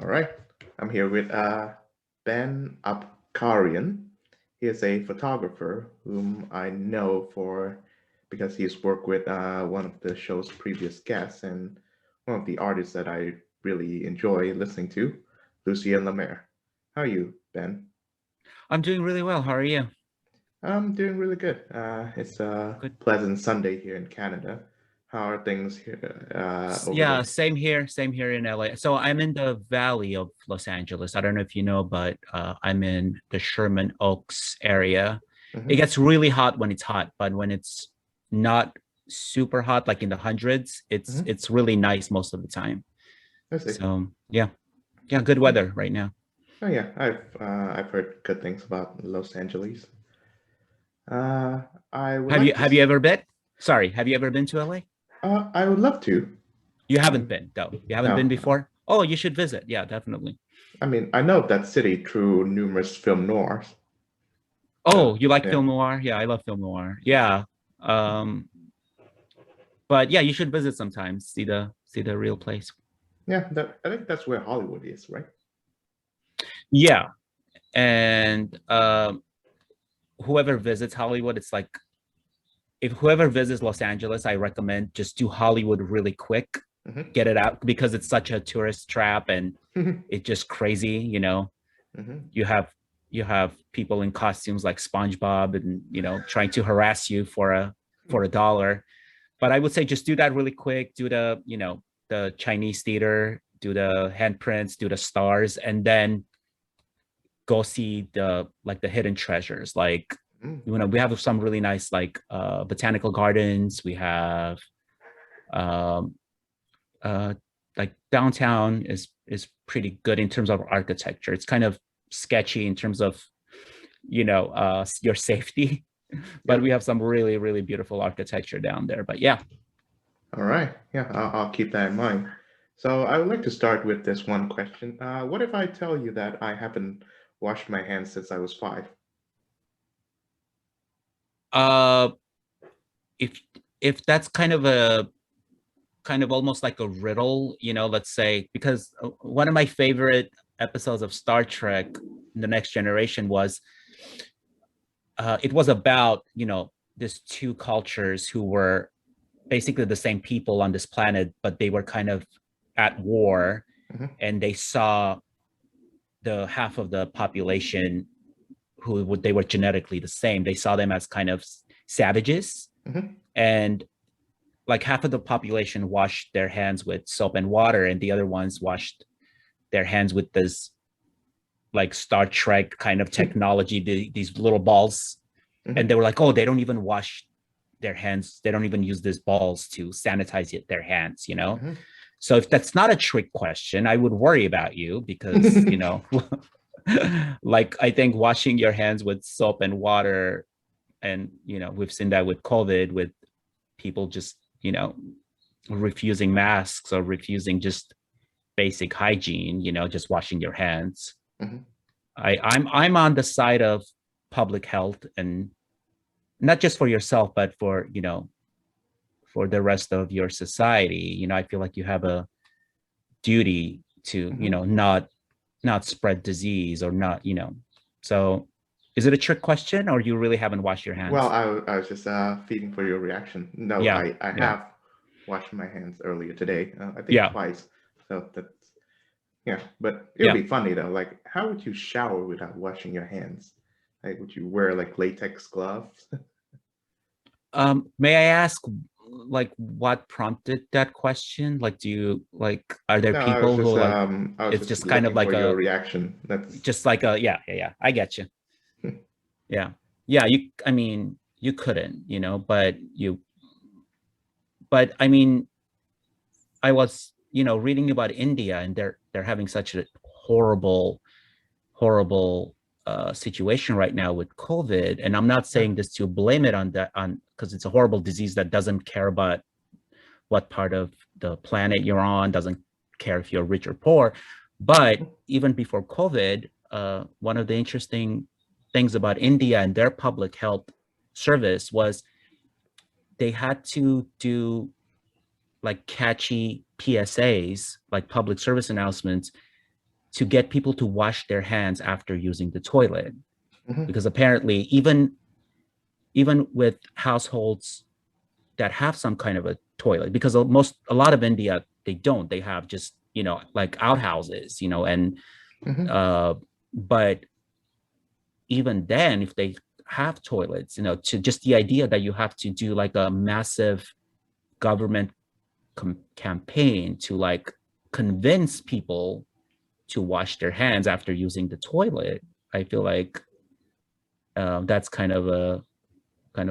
All right. I'm here with Ben Abkaryan. He is a photographer whom I know for because he's worked with one of the show's previous guests and one of the artists that I really enjoy listening to, Lucien Lemaire. How are you, Ben? I'm doing really well. How are you? I'm doing really good. It's a Good. pleasant Sunday here in Canada. How are things here over Yeah, there? same here. Same here in LA. So I'm in the Valley of Los Angeles. I don't know if you know, but I'm in the Sherman Oaks area. It Mm-hmm. gets really hot when it's hot, but when it's not super hot, like in the hundreds, it's Mm-hmm. it's really nice most of the time. I see. So yeah, good Yeah. weather right now. Oh yeah, I've heard good things about Los Angeles. Uh, I would Have like you to. have you ever been? Sorry, have you ever been to LA? I would love to. You haven't Um, been though. You haven't been no, before? Oh, you should visit. Yeah, definitely. I mean I know that city through numerous film noirs. So Oh, you like yeah, film noir? Yeah, I love film noir. Yeah. Um, but yeah, you should visit sometimes, see the real place. yeah. That I think that's where Hollywood is, right? Yeah. And whoever visits Hollywood, it's like if whoever visits Los Angeles, I recommend just do Hollywood really quick, Mm-hmm. get it out because it's such a tourist trap and Mm-hmm. it's just crazy. You have you have people in costumes like SpongeBob and trying to harass you for a dollar. But I would say just do that really quick, do the Chinese theater, do the handprints, do the stars, and then go see the hidden treasures. Like, Mm-hmm. we have some really nice like botanical gardens. We have um uh like downtown is pretty good in terms of architecture. It's kind of sketchy in terms of your safety, but we Yep. have some really, really beautiful architecture down there. But yeah. All right. Yeah, I'll keep that in mind. So I would like to start with this one question. What if I tell you that I haven't washed my hands since I was 5? Uh if if that's kind of almost like a riddle, let's say, because one of my favorite episodes of Star Trek, The Next Generation, was it was about these two cultures who were basically the same people on this planet, but they were kind of at war, Mm-hmm. and they saw the half of the population they were genetically the same. They saw them as kind of savages, Mm-hmm. and like half of the population washed their hands with soap and water, and the other ones washed their hands with this like Star Trek kind of technology, these little balls. And they Mm-hmm. were like, oh, they don't even wash their hands. They don't even use these balls to sanitize their hands. Mm-hmm. So if that's not a trick question, I would worry about you because, like I think washing your hands with soap and water, and we've seen that with COVID, with people just, refusing masks or refusing just basic hygiene, just washing your hands. Mm-hmm. I'm on the side of public health, and not just for yourself, but for the rest of your society. I feel like you have a duty to Mm-hmm. not spread disease or not. So is it a trick question, or you really haven't washed your Well, hands? I was just feeding for your reaction. No, Yeah, I yeah, have washed my hands earlier today. I think yeah, twice. So that's yeah. But it would yeah. be funny though. Like, how would you shower without washing your hands? Like, would you wear like latex gloves? May I ask, like, what prompted that question? Like, are there No, people who like, I was it's just just kind of looking like for your a, reaction. That's just like a, yeah, yeah, yeah. I get you. Yeah, yeah. I mean, you couldn't, but I mean, I was, reading about India, and they're having such a horrible, horrible situation right now with COVID. And I'm not yeah. saying this to blame it on that, on because it's a horrible disease that doesn't care about what part of the planet you're on, doesn't care if you're rich or poor. But even before COVID, one of the interesting things about India and their public health service was they had to do like catchy PSAs, like public service announcements, to get people to wash their hands after using the toilet, Mm-hmm. because apparently even with households that have some kind of a toilet, because a lot of India, they have just, like outhouses, and Mm-hmm. uh but even then, if they have toilets, to just the idea that you have to do like a massive government campaign to like convince people to wash their hands after using the toilet, I feel like that's kind of a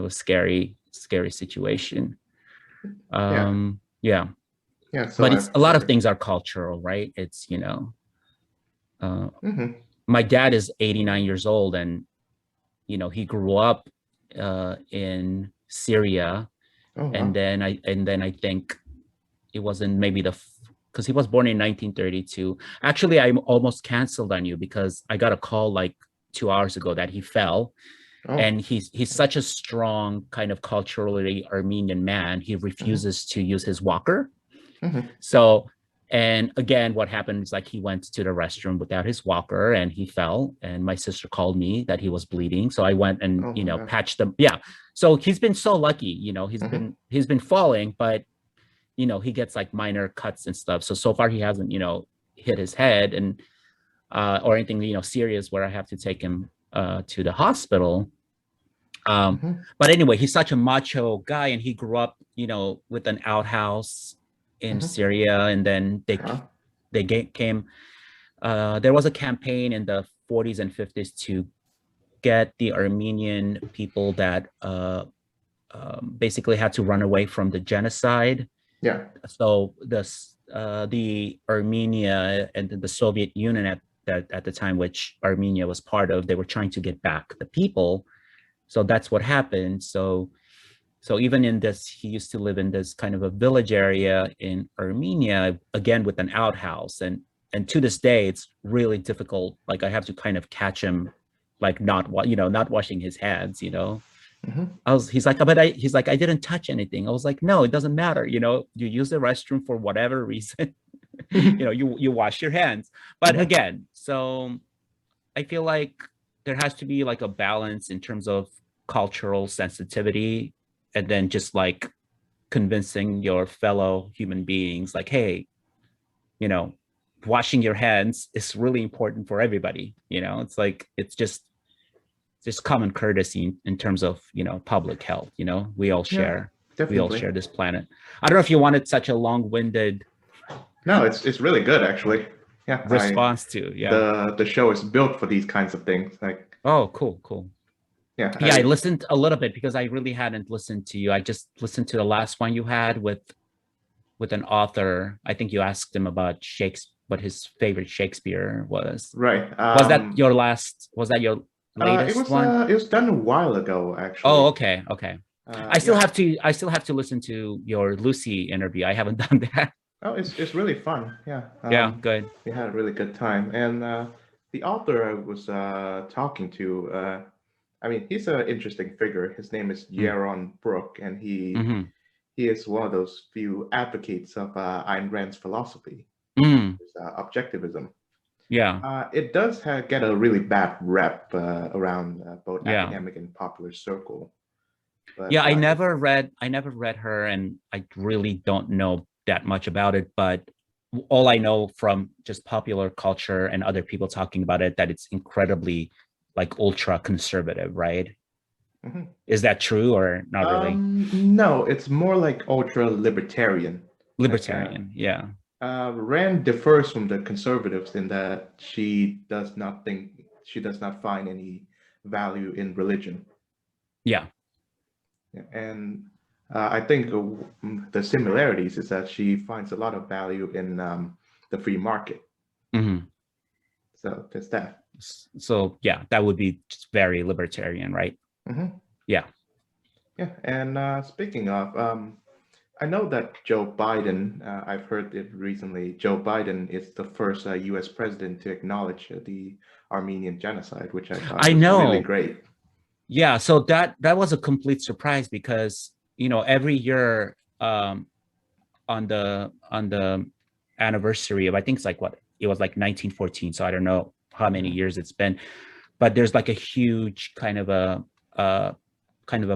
scary situation. Yeah. Yeah, Yeah. So but it's I've a lot of heard. things are cultural, right? It's uh, Mm-hmm. my dad is 89 years old, and he grew up in Syria, Oh and wow. then I think it was in maybe because he was born in 1932. Actually, I almost canceled on you because I got a call like 2 hours ago that he fell, Oh. and he's such a strong kind of culturally Armenian man. He Mm-hmm. refuses to use his walker. Mm-hmm. So, and again, what happened is like he went to the restroom without his walker and he fell. And my sister called me that he was bleeding. So I went and, Oh my God. patched him. Yeah. So he's been so lucky, he's Mm-hmm. been falling, but he gets like minor cuts and stuff. So far he hasn't, hit his head and or anything, serious where I have to take him to the hospital. Mm-hmm. But anyway, he's such a macho guy, and he grew up, with an outhouse in Mm-hmm. Syria, and then Huh? came. There was a campaign in the 40s and 50s to get the Armenian people that basically had to run away from the genocide. Yeah. So the Armenia and the Soviet Union at the time, which Armenia was part of, they were trying to get back the people. So that's what happened. So even in this, he used to live in this kind of a village area in Armenia, again with an outhouse, and to this day, it's really difficult. Like I have to kind of catch him, like not washing his hands. Mm-hmm. He's like, but I didn't touch anything. I was like, no, it doesn't matter. You use the restroom for whatever reason. You wash your hands. But Mm-hmm. again, so I feel like there has to be like a balance in terms of cultural sensitivity, and then just like convincing your fellow human beings, like, hey, you know, washing your hands is really important for everybody. It's like it's just common courtesy in terms of public health. We all Yeah. share we all Definitely. share this planet. I don't know if you wanted such a long-winded No, it's really good actually. Yeah. response to. Yeah. The show is built for these kinds of things. Like Oh, cool. yeah. Yeah, I listened a little bit because I really hadn't listened to you. I just listened to the last one you had with an author. I think you asked him about Shakespeare, what his favorite Shakespeare was. Right. Was that your latest one? It was done a while ago Oh, actually. okay. I still Yeah. have to listen to your Lucy interview. I haven't done that. Oh, it's really fun. Yeah. Yeah, good. We had a really good time, and the author I was talking to, I mean, he's an interesting figure. His name is Mm, Jaron Brook, and mm-hmm. he is one of those few advocates of Ayn Rand's philosophy, Mm, objectivism. yeah, It does get a really bad rep around both yeah. academic and popular circle, but Yeah, I never read her, and I really don't know that much about it, but all I know from just popular culture and other people talking about it, that it's incredibly like ultra conservative, right? mhm. Is that true or not really? No, it's more like ultra libertarian. Like Libertarian, yeah. Rand differs from the conservatives in that she does not find any value in religion. Yeah. Yeah, and I think the similarities is that she finds a lot of value in the free market. Hmm. So there's that. So yeah, that would be just very libertarian, right? Hmm. Yeah. Yeah, and speaking of, I know that Joe Biden, I've heard it recently, Joe Biden is the first US president to acknowledge the Armenian genocide, which I thought I was really know. great. Yeah, so that was a complete surprise because every year on the anniversary of, I think it's like what it was like 1914. So I don't know how many years it's been, but there's like a huge kind of a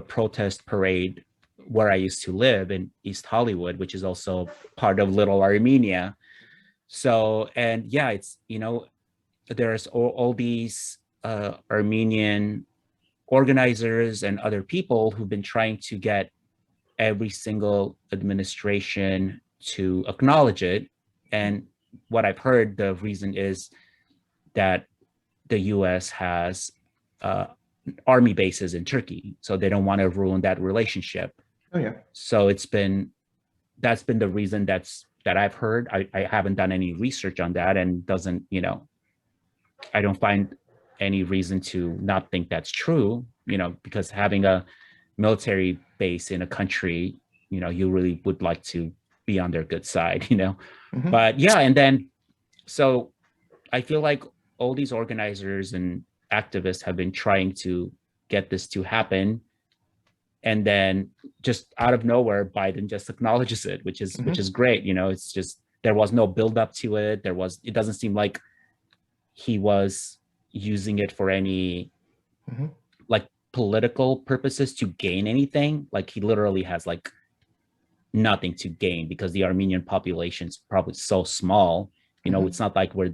protest parade where I used to live in East Hollywood, which is also part of Little Armenia. So, and yeah, it's, there's all these Armenian organizers and other people who've been trying to get every single administration to acknowledge it. And what I've heard, the reason is that the US has army bases in Turkey, so they don't want to ruin that relationship. Oh yeah. So that's been the reason that I've heard. I haven't done any research on that, and doesn't, I don't find any reason to not think that's true, because having a military base in a country, you really would like to be on their good side, Mm-hmm. But yeah, and then so I feel like all these organizers and activists have been trying to get this to happen, and then just out of nowhere Biden just acknowledges it, which is great. It's just, there was no build up to it. It doesn't seem like he was using it for any like political purposes to gain anything. Like, he literally has like nothing to gain, because the Armenian population is probably so small. It's not like we're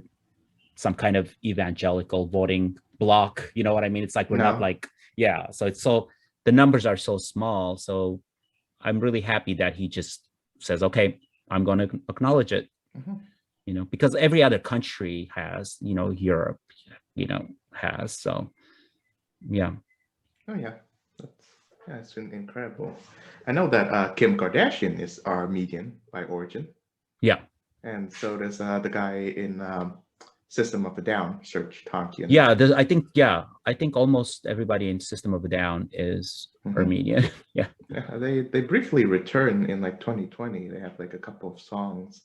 some kind of evangelical voting block. You know what I mean? It's like we're not like, yeah. So the numbers are so small. So I'm really happy that he just says, okay, I'm going to acknowledge it. Because every other country has, Europe, has. So yeah. Oh yeah, it's been incredible. I know that Kim Kardashian is Armenian by origin. Yeah. And so does the guy in System of a Down, Serj Tankian. Yeah, I think almost everybody in System of a Down is Armenian. Yeah. They briefly return in like 2020. They have like a couple of songs.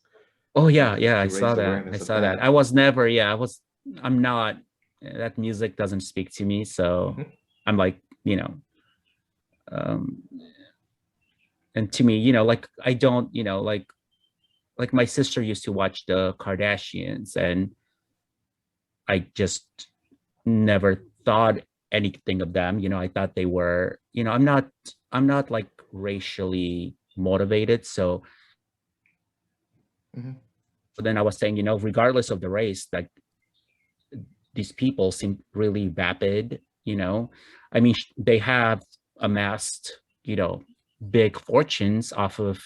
Oh yeah, I saw that. I was never, I'm not, that music doesn't speak to me. So I'm like, and to me, like, I don't, like my sister used to watch the Kardashians, and I just never thought anything of them. I thought they were, I'm not like racially motivated. So then I was saying, regardless of the race, like, these people seem really vapid. I mean, they have amassed, big fortunes off of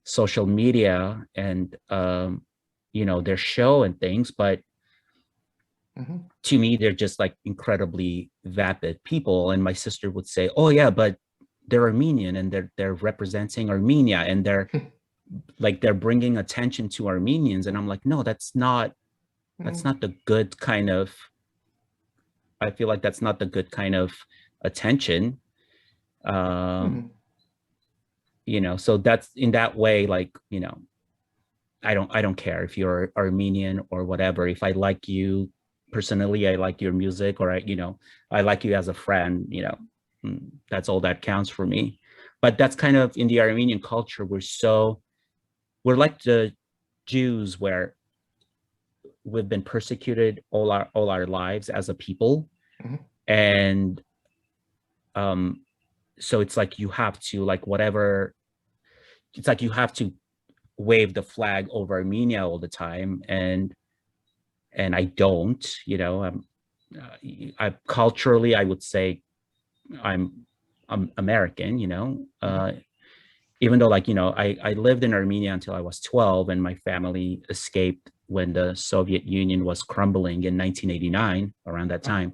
social media and, their show and things, but to me, they're just like incredibly vapid people. And my sister would say, oh yeah, but they're Armenian, and they're representing Armenia, and they're like, they're bringing attention to Armenians. And I'm like, no, that's not the good kind of, I feel like that's not the good kind of attention. So that's, in that way, like, I don't care if you're Armenian or whatever. If I like you personally, I like your music, or I like you as a friend, that's all that counts for me. But that's kind of, in the Armenian culture, we're like the Jews, where we've been persecuted all our lives as a people. And so it's like, you have to, like, whatever, it's like you have to wave the flag over Armenia all the time, and I don't, I culturally, I would say I'm American, even though, like, I lived in Armenia until I was 12, and my family escaped when the Soviet Union was crumbling in 1989, around that time.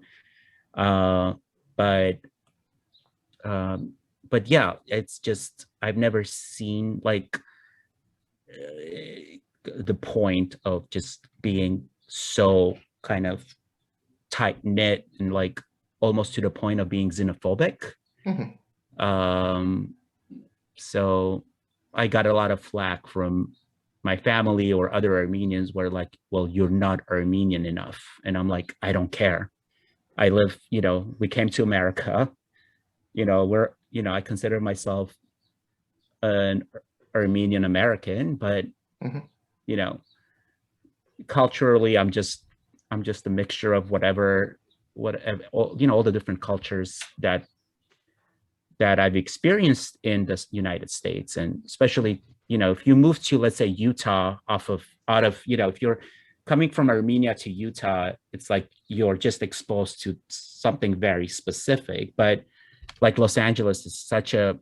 But yeah, it's just, I've never seen like the point of just being so kind of tight knit, and like almost to the point of being xenophobic. So I got a lot of flack from my family or other Armenians, where like, well, you're not Armenian enough. And I'm like, I don't care. I live, we came to America, I consider myself an Armenian American, but, culturally, I'm just a mixture of whatever all the different cultures that I've experienced in the United States. And especially, if you move to, let's say, Utah, out of, if you're coming from Armenia to Utah, it's like you're just exposed to something very specific. But like Los Angeles is such a,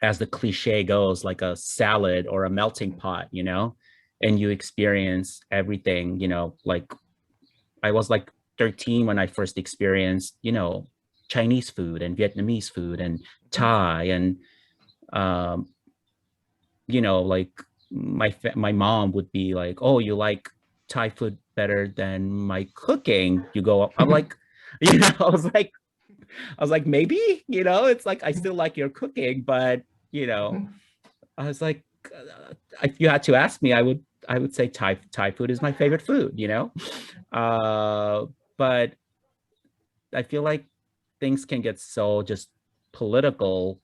as the cliche goes, like a salad or a melting pot, and you experience everything, like I was like 13 when I first experienced, Chinese food and Vietnamese food and Thai and um, like my mom would be like, "Oh, you like Thai food better than my cooking?" You go, I'm like, I was like, maybe, it's like I still like your cooking, but I was like, if you had to ask me, I would say Thai food is my favorite food, but I feel like things can get so just political,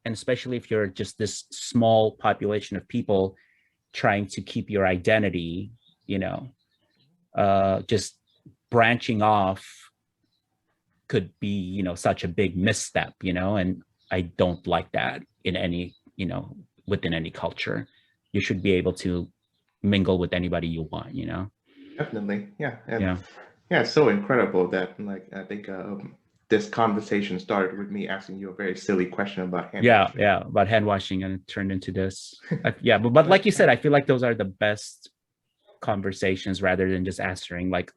and especially if you're just this small population of people trying to keep your identity, just branching off could be, such a big misstep, and I don't like that in any, within any culture. You should be able to mingle with anybody you want, Definitely, yeah, and Yeah. yeah, it's so incredible that like I think this conversation started with me asking you a very silly question about hand Yeah, washing. yeah, about hand washing, and it turned into this. Yeah, but like But you said, I feel like those are the best conversations rather than just answering like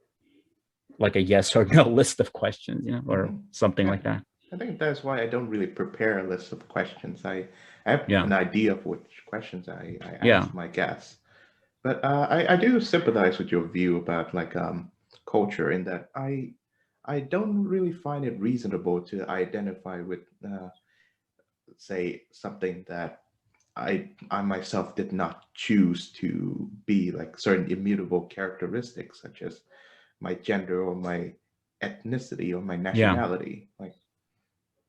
a yes or no list of questions, or something yeah, like that. I think that's why I don't really prepare a list of questions. I have Yeah, an idea of which questions I yeah, ask my guests. But I do sympathize with your view about like culture in that I don't really find it reasonable to identify with say something that I myself did not choose to be, like certain immutable characteristics such as my gender or my ethnicity or my yeah, nationality. Like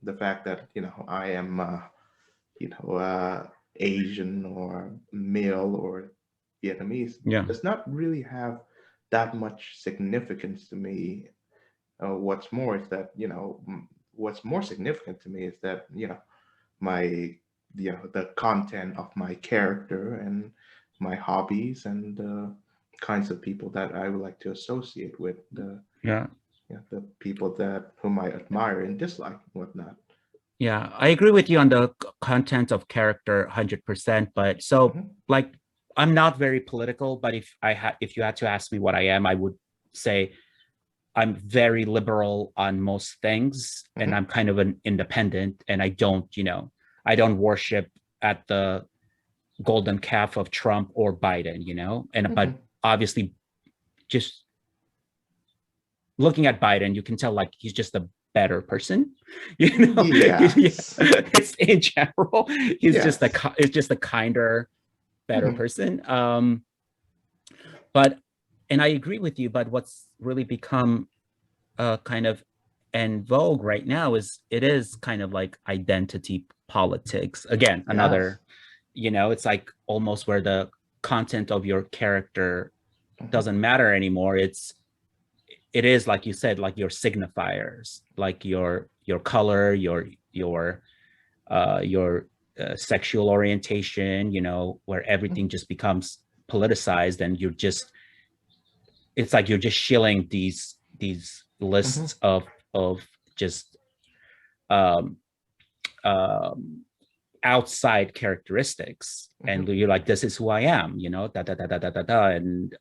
the fact that I am you know Asian or male or Vietnamese yeah, does not really have that much significance to me. What's more is that what's more significant to me is that my the content of my character and my hobbies and the kinds of people that I would like to associate with yeah. the people that whom I admire and dislike and whatnot. Yeah, I agree with you on the content of character 100%. But so, Hmm. like, I'm not very political, but if you had to ask me what I am, I would say I'm very liberal on most things, and Hmm. I'm kind of an independent, and I don't worship at the golden calf of Trump or Biden, and but Hmm. obviously, just looking at Biden, you can tell like he's just a better person. Yes. It's in general, Yes. he's just a kinder, better Hmm. person. But and I agree with you. But what's really become kind of en vogue right now is it is kind of like identity politics. Again, Yes. another, it's like almost where the content of your character Hmm. doesn't matter anymore. It is like you said, like your signifiers, like your color, your sexual orientation, where everything just becomes politicized, and it's like you're just shilling these Hmm. lists of just um um outside characteristics, and Hmm. you're like, this is who I am, da da da da da da da, and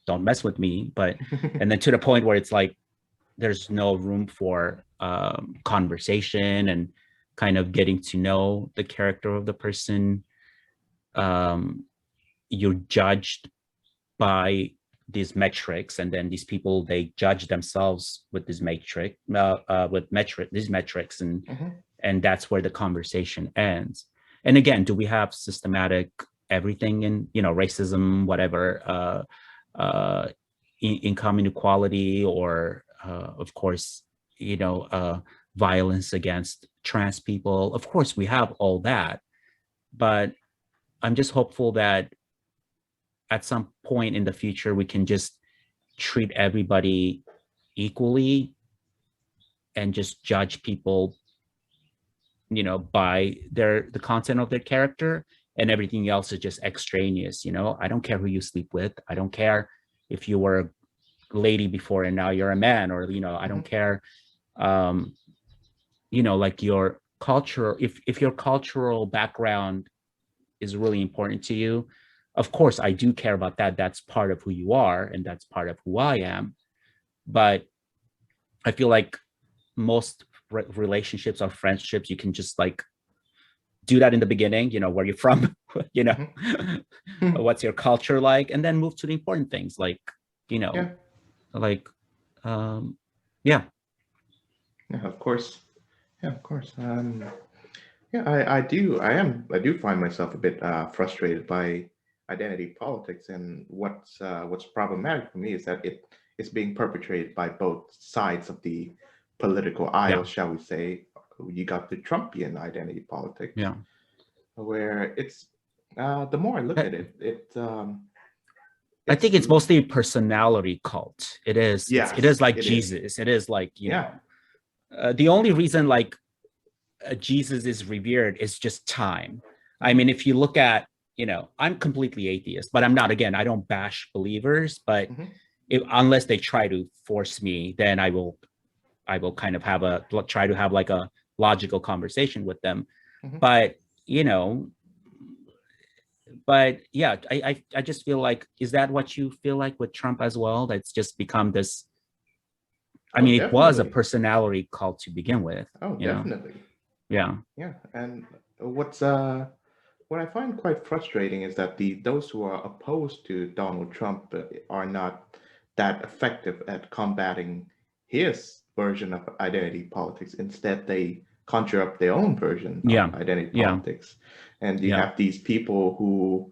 don't mess with me. But and then to the point where it's like there's no room for conversation and kind of getting to know the character of the person. um you're judged by these metrics, and then these people, they judge themselves with this metric with metric these metrics, Hmm. and that's where the conversation ends. And again, do we have systematic everything in racism, whatever, income inequality, or of course, violence against trans people? Of course we have all that, but I'm just hopeful that at some point in the future we can just treat everybody equally and just judge people, you know, by the content of their character, and everything else is just extraneous. You know, I don't care who you sleep with. I don't care if you were a lady before and now you're a man, or, you know, I don't care, you know, like your culture, if your cultural background is really important to you, of course I do care about that. That's part of who you are, and that's part of who I am. But I feel like most relationships or friendships, you can just like do that in the beginning, you know, where you're from, you know, what's your culture like, and then move to the important things, like, you know, Yeah. like, yeah. Yeah, of course. Yeah, of course. Yeah, I do find myself a bit frustrated by identity politics, and what's problematic for me is that it is being perpetrated by both sides of the political aisle, Yeah. shall we say. You got the Trumpian identity politics, Yeah. where it's the more I look I, at it, I it's think it's mostly a personality cult. It is. It is yes, like it is. Jesus. It is like, you Yeah. know, the only reason like Jesus is revered is just time. I Hmm. mean, if you look at, you know, I'm completely atheist, but I'm not, again, I don't bash believers, but Hmm. unless they try to force me, then I will kind of try to have like a logical conversation with them. Hmm. But, you know, but yeah, I just feel like, is that what you feel like with Trump as well? That's just become this, I Oh, mean, it was a definitely. personality cult to begin with, Oh, you know? definitely. Yeah. Yeah, and what's what I find quite frustrating is that the those who are opposed to Donald Trump are not that effective at combating his version of identity politics. Instead, they conjure up their own version of Yeah. identity Yeah. politics, and you Yeah. have these people who,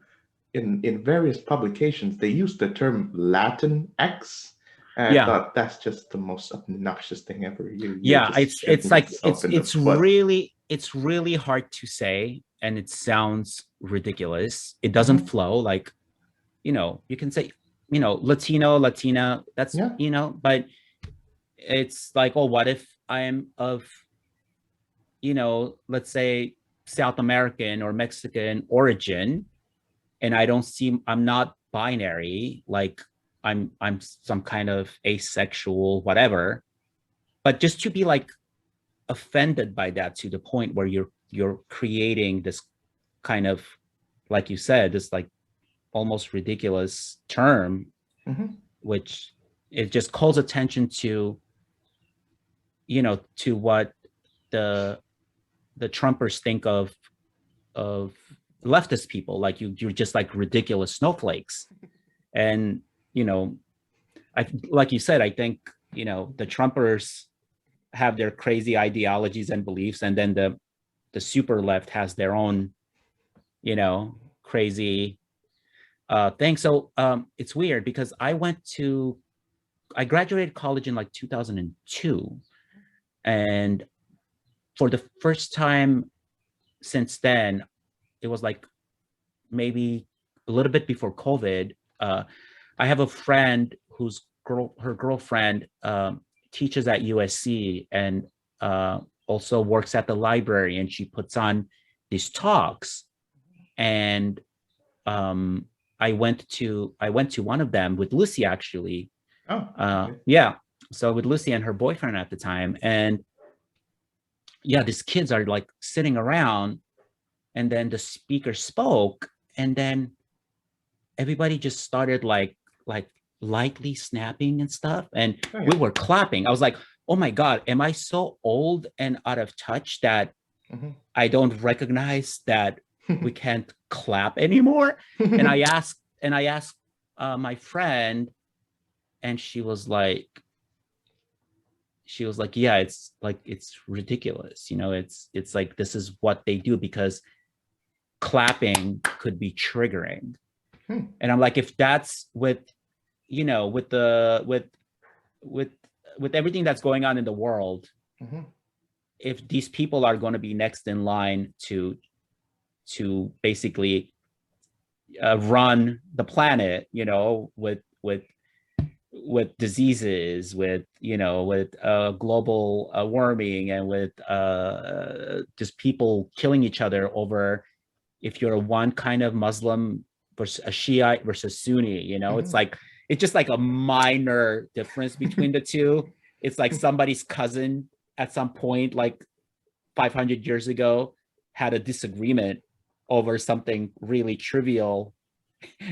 in various publications, they use the term Latin X. And I Yeah. thought that's just the most obnoxious thing ever. You're Yeah, just it's shooting like yourself in the foot. it's really hard to say, and it sounds ridiculous. It doesn't Hmm. flow. Like, you know, you can say, you know, Latino, Latina, that's, Yeah. you know, but it's like, oh, what if I am of, you know, let's say South American or Mexican origin, and I'm not binary, like I'm some kind of asexual, whatever. But just to be like offended by that to the point where you're creating this kind of, like you said, this like almost ridiculous term, Hmm. which it just calls attention to, you know, to what the Trumpers think of leftist people, like you're just like ridiculous snowflakes. And, you know, I, like you said, I think, you know, the Trumpers have their crazy ideologies and beliefs, and then the super left has their own, you know, crazy thing. So it's weird because I graduated college in like 2002, and for the first time since then, it was like maybe a little bit before COVID. I have a friend her girlfriend teaches at USC, and also works at the library, and she puts on these talks. And um, I went to one of them with Lucy, actually. Oh, okay. Yeah, so with Lucy and her boyfriend at the time, and yeah, these kids are like sitting around, and then the speaker spoke, and then everybody just started like lightly snapping and stuff, and Oh, we yeah. were clapping. I was like, oh my god, am I so old and out of touch that Hmm. I don't recognize that we can't clap anymore? And I asked my friend, and she was like, yeah, it's ridiculous, you know, it's like this is what they do because clapping could be triggering. Hmm. And I'm like, if that's with, you know, with the with with everything that's going on in the world, Hmm. if these people are going to be next in line to basically, run the planet, with diseases, with global warming, and with just people killing each other over if you're one kind of Muslim versus a Shiite versus Sunni. It's just like a minor difference between the two. It's like somebody's cousin at some point, like 500 years ago, had a disagreement over something really trivial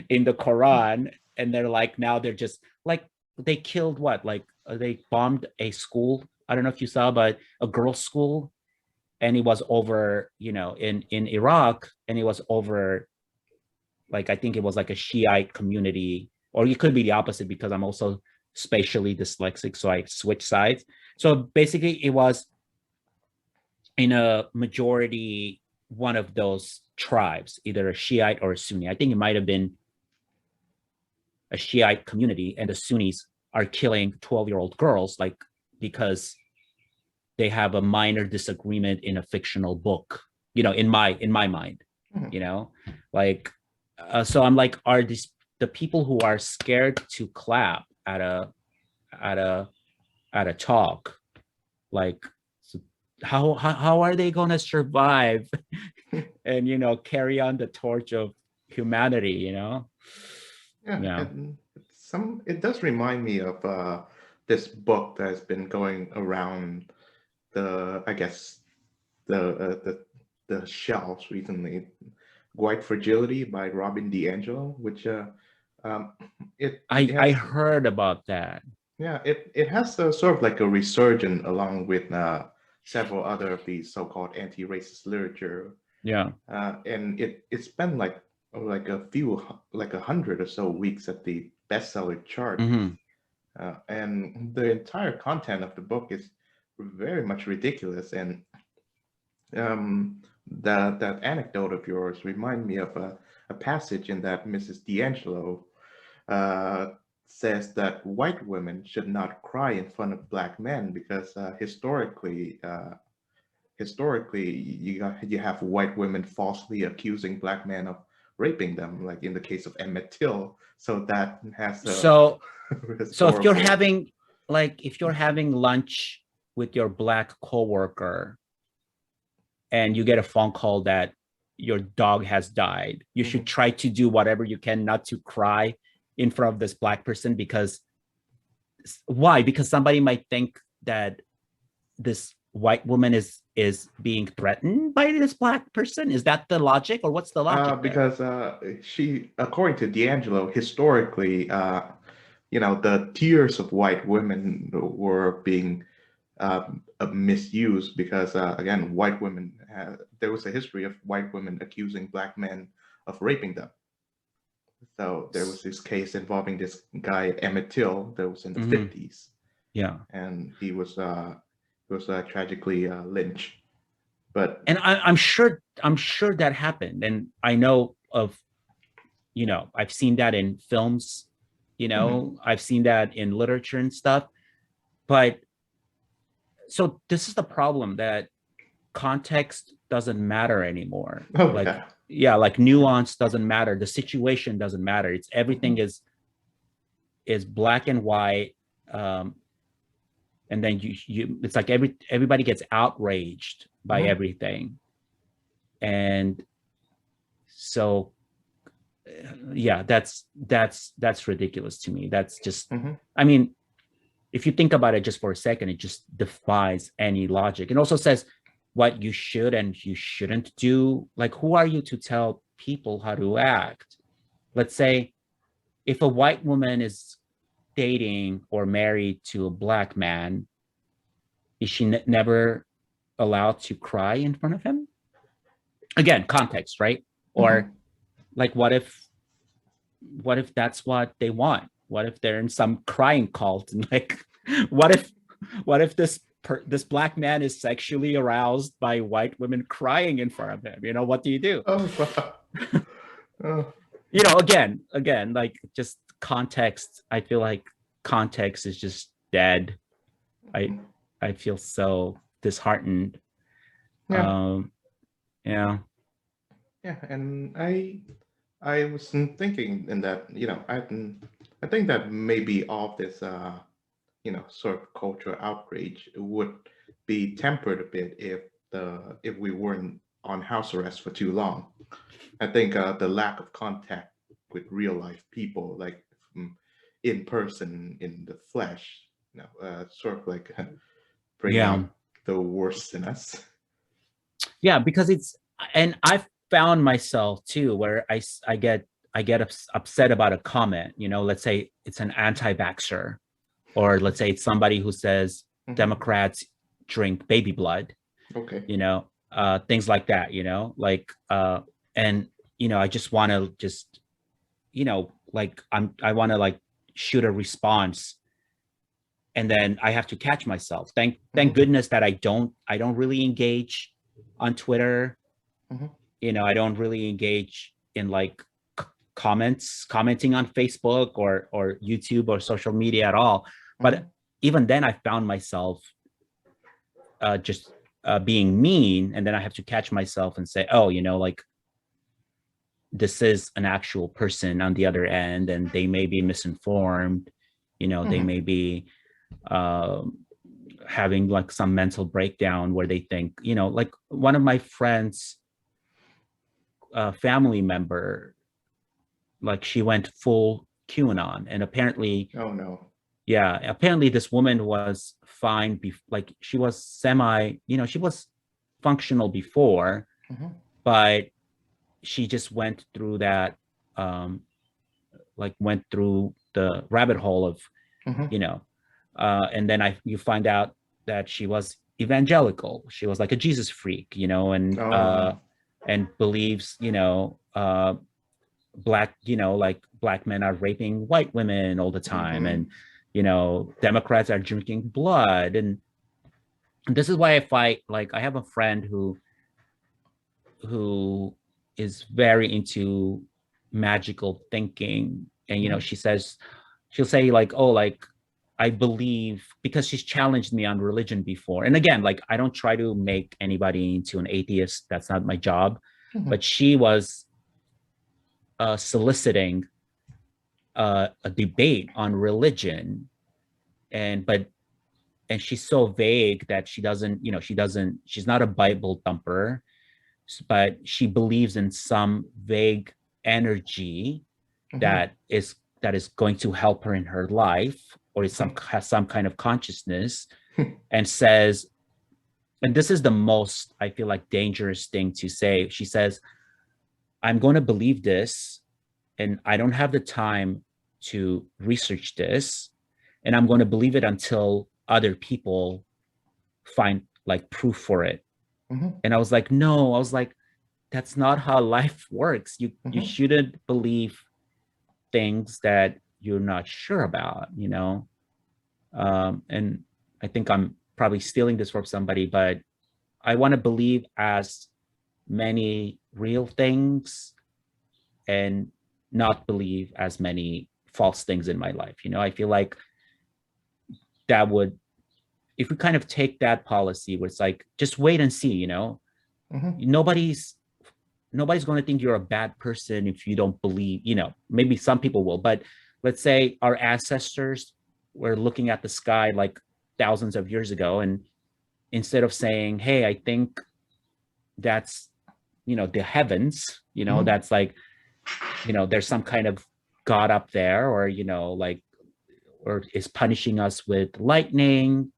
in the Quran, and they're like, now they're just like, they killed what, like they bombed a school. I don't know if you saw, but a girls' school, and it was over, in Iraq, and it was over, like, I think it was like a Shiite community, or it could be the opposite because I'm also spatially dyslexic, so I switch sides. So basically, it was in a majority one of those tribes, either a Shiite or a Sunni. I think it might have been a Shiite community, and the Sunnis are killing 12-year-old girls, like, because they have a minor disagreement in a fictional book, in my mind, like, so I'm like, are these the people who are scared to clap at a talk, like, so how are they going to survive and carry on the torch of humanity? Yeah, Yeah. and it does remind me of this book that has been going around I guess the shelves recently, White Fragility by Robin DiAngelo, which um, it I has, heard about that. yeah, it has a sort of like a resurgence along with several other of these so-called anti-racist literature, Yeah. and it's been like a few, like 100 or so weeks at the bestseller chart, Hmm. and the entire content of the book is very much ridiculous. And that anecdote of yours remind me of a passage in that Mrs. D'Angelo uh, says that white women should not cry in front of black men because historically you have white women falsely accusing black men of raping them, like in the case of Emmett Till. So that has a So if you're historical. having, lunch with your black coworker, and you get a phone call that your dog has died, you should Mhm. try to do whatever you can not to cry in front of this black person. Because why? Because somebody might think that this white woman is being threatened by this black person. Is that the logic, or what's the logic there? Because according to D'Angelo, historically, the tears of white women were being misused because, again, there was a history of white women accusing black men of raping them. So there was this case involving this guy Emmett Till that was in the Mm-hmm. 50s, Yeah. and he was tragically lynched. But And I'm sure that happened, and I know of, I've seen that in films, mhm. I've seen that in literature and stuff. But so this is the problem, that context doesn't matter anymore. Oh Like, yeah. yeah, like nuance doesn't matter, the situation doesn't matter, it's everything Mhm. is black and white. And then it's like everybody gets outraged by Mhm. everything. And so, yeah, that's ridiculous to me. That's just, Mhm. I mean, if you think about it just for a second, it just defies any logic. It also says what you should and you shouldn't do. Like, who are you to tell people how to act? Let's say if a white woman is dating or married to a black man, is she never allowed to cry in front of him? Again, context, right? Or, Mhm. like, what if that's what they want? What if they're in some crying cult, and, like, what if this black man is sexually aroused by white women crying in front of him? What do you do? Oh wow. Oh. Again, like, just context. I feel like context is just dead. I Mhm. I feel so disheartened. Yeah. Um, yeah. Yeah, and I was thinking in that, I think that maybe all this, sort of cultural outrage would be tempered a bit if we weren't on house arrest for too long. I think the lack of contact with real life people, like in person, in the flesh, sort of like bring Yeah. out the worst in us. Yeah, because and I've found myself too where I get upset about a comment, let's say it's an anti-vaxxer, or let's say it's somebody who says Hmm. Democrats drink baby blood, Okay. things like that, like and I just want to just like I want to like shoot a response, and then I have to catch myself. Thank Hmm. goodness that I don't really engage on Twitter. Hmm. I don't really engage in like commenting on Facebook or YouTube or social media at all. But Hmm. even then, I found myself just being mean, and then I have to catch myself and say, oh, like this is an actual person on the other end, and they may be misinformed. They Hmm. may be um, having like some mental breakdown where they think, like one of my friends, family member, like she went full QAnon, and apparently, Oh no. yeah, apparently this woman was fine, like she was she was functional before, Hmm. but she just went through that, um, like went through the rabbit hole of, Hmm. you know, and then you find out that she was evangelical. She was like a Jesus freak, Oh no. and believes, black, like black men are raping white women all the time, Hmm. and Democrats are drinking blood, and this is why I fight. Like I have a friend who is very into magical thinking, and Hmm. she'll say like, oh, like I believe, because she's challenged me on religion before. And again, like I don't try to make anybody into an atheist. That's not my job. Hmm. But she was soliciting a debate on religion, and but and she's so vague that she's not a Bible thumper, but she believes in some vague energy Hmm. that is going to help her in her life, or has some kind of consciousness, and says, and this is the most, I feel like, dangerous thing to say. She says, I'm going to believe this, and I don't have the time to research this, and I'm going to believe it until other people find like proof for it. Hmm. And I was like, no, I was like, that's not how life works. You Hmm. shouldn't believe things that you're not sure about, and I think I'm probably stealing this from somebody, but I want to believe as many real things and not believe as many false things in my life. I feel like that would, if we kind of take that policy where it's like, just wait and see, Hmm. nobody's nobody's going to think you're a bad person if you don't believe, maybe some people will, but let's say our ancestors were looking at the sky like thousands of years ago, and instead of saying, hey, I think that's, the heavens, Hmm. that's like, there's some kind of god up there, or like, or is punishing us with lightning,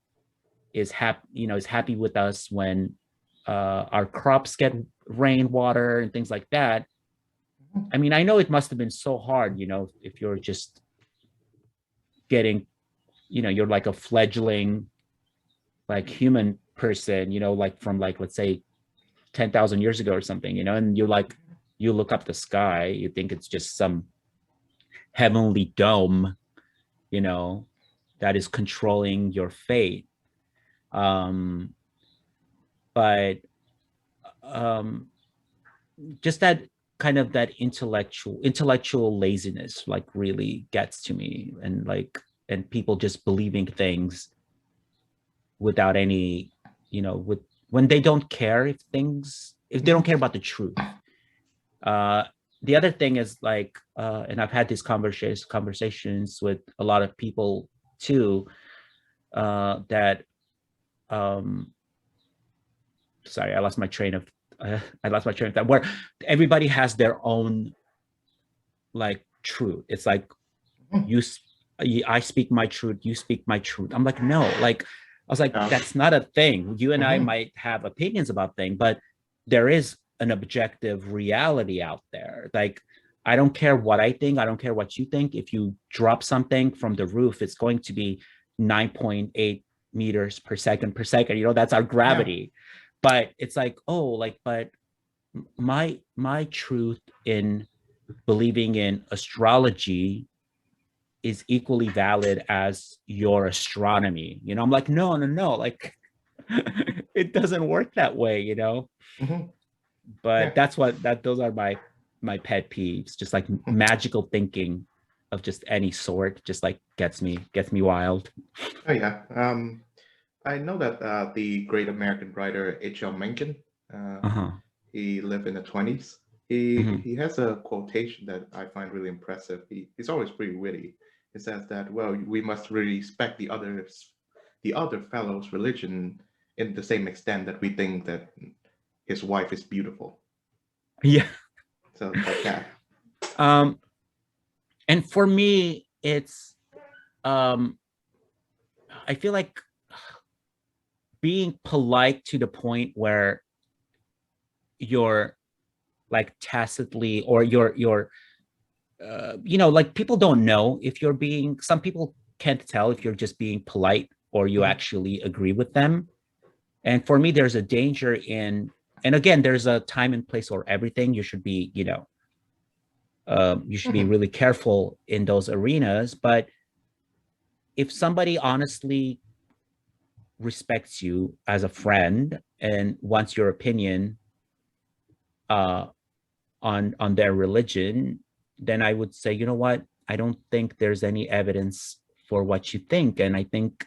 is happy with us when our crops get rainwater and things like that. I mean, I know it must have been so hard, if you're just getting, you're like a fledgling, like human person, like from like, let's say 10,000 years ago or something, and you're like, you look up the sky, you think it's just some heavenly dome, you know, that is controlling your fate. Um, but um, just that kind of that intellectual laziness like really gets to me, and like, and people just believing things without any, with when they don't care if they don't care about the truth. uh the other thing is like, and I've had these conversations with a lot of people too, that um sorry, I lost my train of I lost my train of thought, where everybody has their own like truth. It's like Mhm. you I speak my truth, you speak my truth. I'm like, no, like I was like, Yeah. that's not a thing. You and I Mhm. might have opinions about things, but there is an objective reality out there. Like, I don't care what I think, I don't care what you think. If you drop something from the roof, it's going to be 9.8 meters per second. You know, that's our Yeah. gravity. But it's like, oh, like, but my truth in believing in astrology is equally valid as your astronomy. You know, I'm like, no, no, no, like it doesn't work that way, you know. Mhm. But Yeah. that's what that those are my pet peeves, just like magical thinking of just any sort, just like gets me wild. Oh yeah. I know that the great American writer H.L. Mencken, uh, Uh-huh. he lived in the 20s. He Mm-hmm. he has a quotation that I find really impressive. He's always pretty witty. He says that, well, we must really respect the other fellow's religion in the same extent that we think that his wife is beautiful. Yeah. So like that. um and for me it's um I feel like being polite to the point where you're like tacitly, or you're you know, like people don't know if you're being, some people can't tell if you're just being polite or you Mhm. actually agree with them. And for me, there's a danger in, and again, there's a time and place for everything. You should be, you know, you should be Mhm. really careful in those arenas. But if somebody honestly respects you as a friend and wants your opinion uh, on their religion, then I would say, you know what? I don't think there's any evidence for what you think, and I think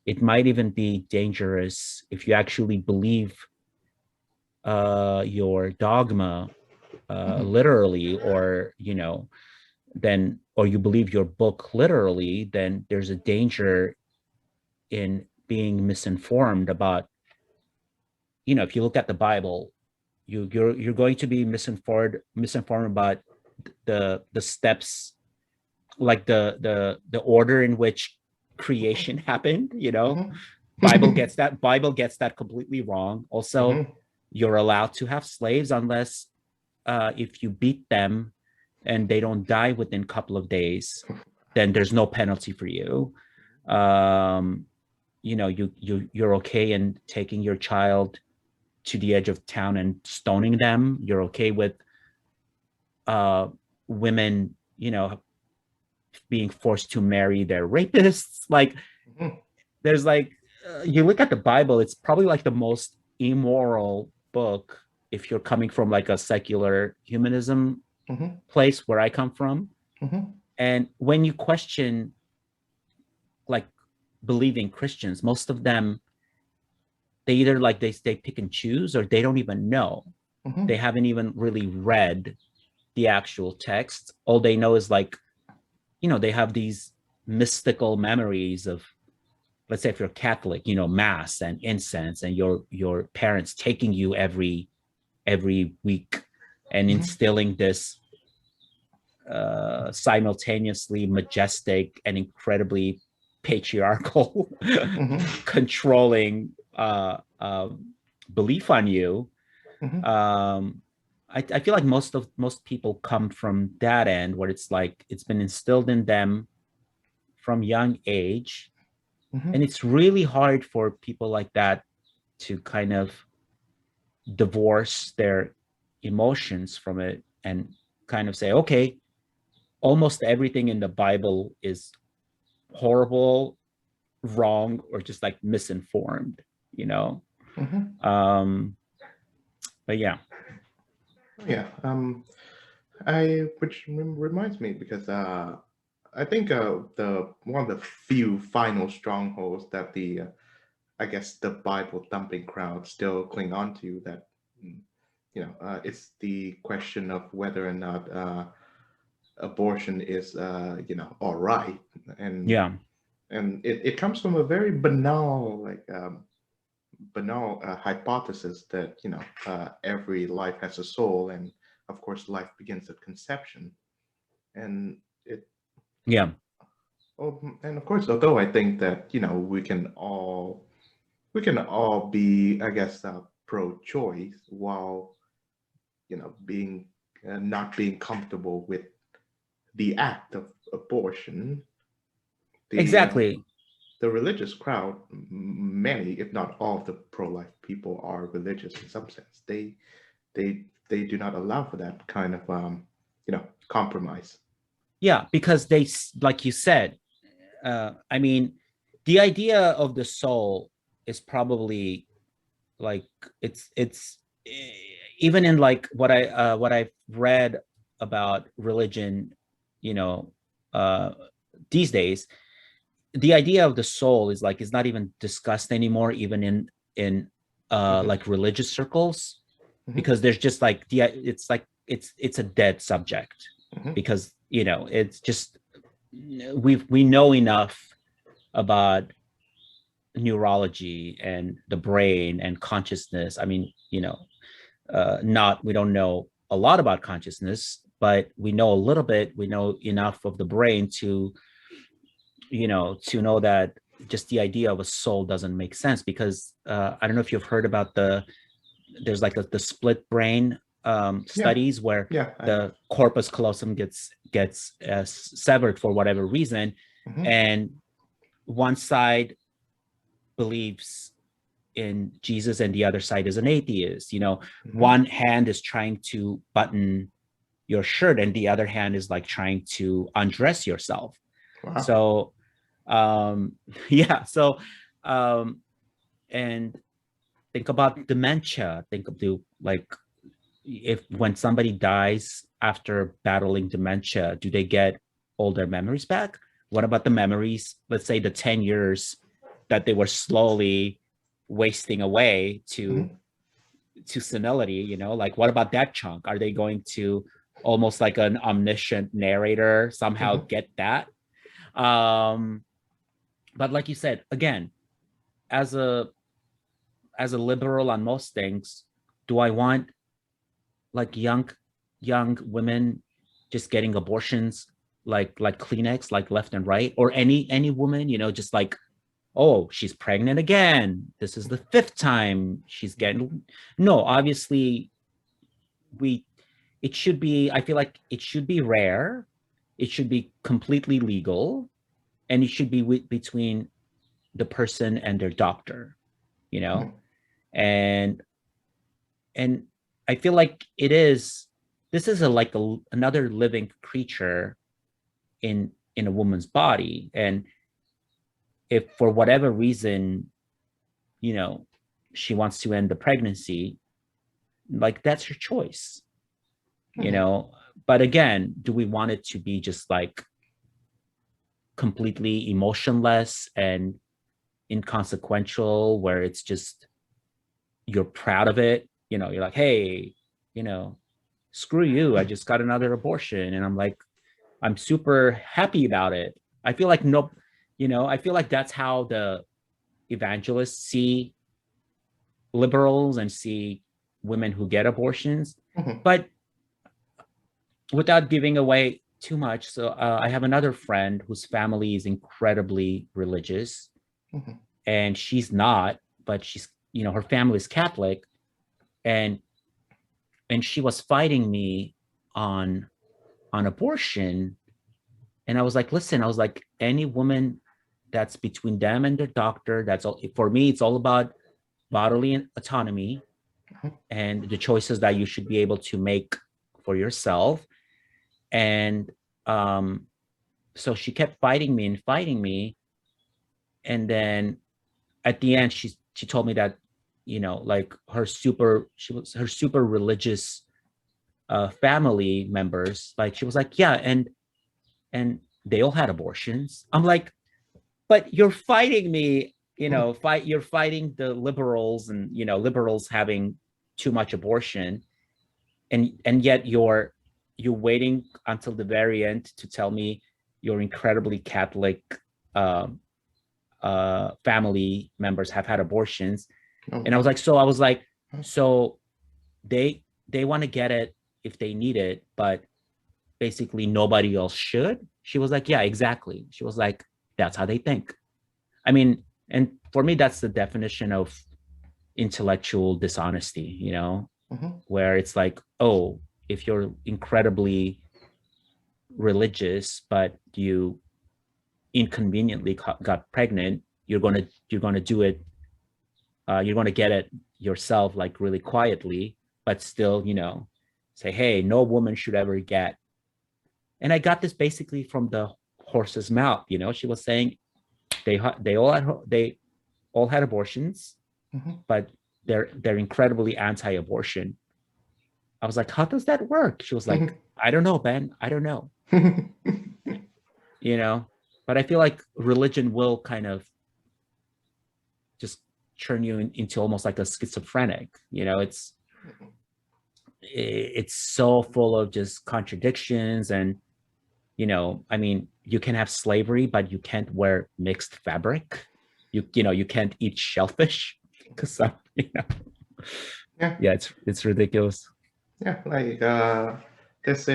it might even be dangerous if you actually believe your dogma Mhm. literally, or you know, then or you believe your book literally, then there's a danger in being misinformed about, you know, if you look at the Bible, you're going to be misinformed about the steps, like the order in which creation happened, you know. Mhm. Bible gets that completely wrong. Also, Mhm. you're allowed to have slaves unless if you beat them and they don't die within a couple of days, then there's no penalty for you. um you know, you're okay in taking your child to the edge of town and stoning them. You're okay with uh women, you know, being forced to marry their rapists. Like, Mhm. there's like, you look at the Bible, it's probably like the most immoral book if you're coming from like a secular humanism Mhm. place where I come from. Mhm. And when you question like believing Christians, most of them, they either like they pick and choose, or they don't even know. They Mhm. haven't even really read the actual text. All they know is like, you know, they have these mystical memories of, let's say if you're Catholic, you know, mass and incense, and your parents taking you every week and Mhm. instilling this simultaneously majestic and incredibly patriarchal, Mhm. controlling belief on you. Mhm. um I feel like most people come from that end, where it's like it's been instilled in them from young age, and Mhm. it's really hard for people like that to kind of divorce their emotions from it and kind of say, okay, almost everything in the Bible is horrible, wrong, or just like misinformed, you know. Mhm. um but yeah. Yeah. I which reminds me because I think the one of the few final strongholds that the I guess the Bible thumping crowd still cling on to, that mm, it's the question of whether or not abortion is, all right, and Yeah, it comes from a very banal, hypothesis that every life has a soul, and of course life begins at conception, and it yeah, and of course, although I think that we can all be, I guess, pro-choice while being not being comfortable with the act of abortion. The exactly. the religious crowd, many, if not all, of the pro-life people are religious in some sense. They do not allow for that kind of compromise. Yeah, because like you said, I mean, the idea of the soul is probably like it's even in like what I've read about religion, you know, uh, these days, the idea of the soul is not even discussed anymore, even in Hmm. like religious circles, Hmm. because there's just like it's a dead subject, Hmm. because it's just we know enough about neurology and the brain and consciousness. I mean, not we don't know a lot about consciousness, but we know a little bit. We know enough of the brain to know that just the idea of a soul doesn't make sense, because I don't know if you've heard about there's like the split brain Yeah, studies where yeah, I have. the corpus callosum gets severed for whatever reason, Hmm. and one side believes in Jesus and the other side is an atheist. Hmm. One hand is trying to button your shirt and the other hand is like trying to undress yourself. Wow. So um yeah, so um and think about dementia. Think of the like, if when somebody dies after battling dementia, do they get all their memories back? What about the memories, let's say the 10 years that they were slowly wasting away Hmm. to senility? Like, what about that chunk? Are they going to almost like an omniscient narrator somehow Hmm. get that? um but like you said, again, as a liberal on most things, do I want like young women just getting abortions like Kleenex, like left and right, or any woman, just like, oh, she's pregnant again, this is the fifth time she's getting. No, obviously, we it should be, I feel like it should be rare, it should be completely legal, and it should be between the person and their doctor, you know Hmm. and and I feel like this is another living creature in a woman's body. And if for whatever reason, you know she wants to end the pregnancy, like, that's her choice. you Hmm. know but again, do we want it to be just like completely emotionless and inconsequential, where it's just you're proud of it? You're like, hey, you know screw you, I just got another abortion, and I'm super happy about it. I feel like no, I feel like that's how the evangelists see liberals and see women who get abortions. Hmm. But without giving away too much, so I have another friend whose family is incredibly religious, Hmm. and she's not, but she's, her family is Catholic, and she was fighting me on abortion. And I was like, listen, I was like, any woman, that's between them and their doctor. That's all. For me, it's all about bodily autonomy and the choices that you should be able to make for yourself. And um, so she kept fighting me. And then at the end, she told me that, like, her super religious family members, like, she was like, yeah, and they all had abortions. I'm like, but you're fighting me, you're fighting the liberals, and liberals having too much abortion. and yet you're waiting until the very end to tell me your incredibly Catholic family members have had abortions. Oh, And I was wow. like, so they want to get it if they need it, but basically nobody else should. She was like, yeah, exactly. She was like, that's how they think. I mean, and for me, that's the definition of intellectual dishonesty, Mhm. where it's like, oh, if you're incredibly religious, but you inconveniently got pregnant, you're gonna do it. You're gonna get it yourself, like really quietly, but still, say, hey, no woman should ever get. And I got this basically from the horse's mouth. She was saying they all had abortions, Mhm. but they're incredibly anti-abortion. I was like, how does that work? She was like, I don't know, Ben. I don't know. you know but I feel like religion will kind of just turn you into almost like a schizophrenic. It's so full of just contradictions. And I mean, you can have slavery, but you can't wear mixed fabric. You can't eat shellfish because Yeah, yeah, it's ridiculous. yeah. Like there's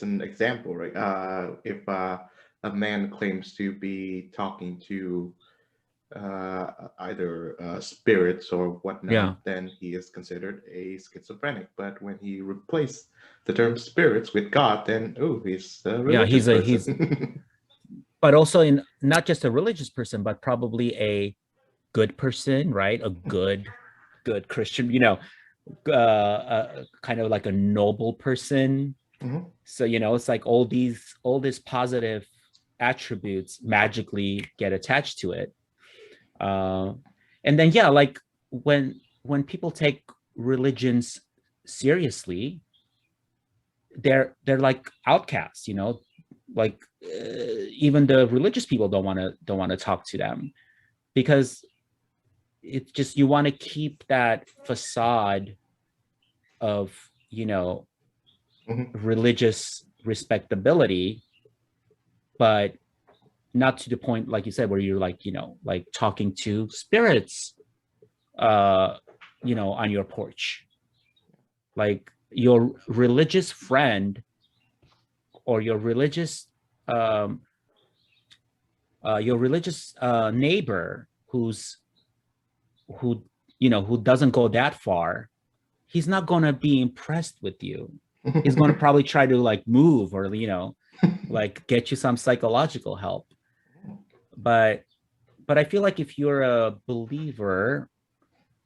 an example, right? If a man claims to be talking to either spirits or Yeah, whatnot, then he is considered a schizophrenic. But when he replaced the term spirits with God, then oh, he's a yeah, religious he's person. but also in not just a religious person, but probably a good person, right? A good Christian, kind of like a noble person. Mhm. So it's like all these positive attributes magically get attached to it. uh and then, yeah, like when people take religions seriously, they're like outcasts. Like, even the religious people don't want to talk to them, because it's just, you want to keep that facade of Mhm. religious respectability, but not to the point, like you said, where you're like, like talking to spirits, uh on your porch. Like your religious friend, or um your religious neighbor, who doesn't go that far, he's not going to be impressed with you. He's going to probably try to like move, or like get you some psychological help. But I feel like if you're a believer,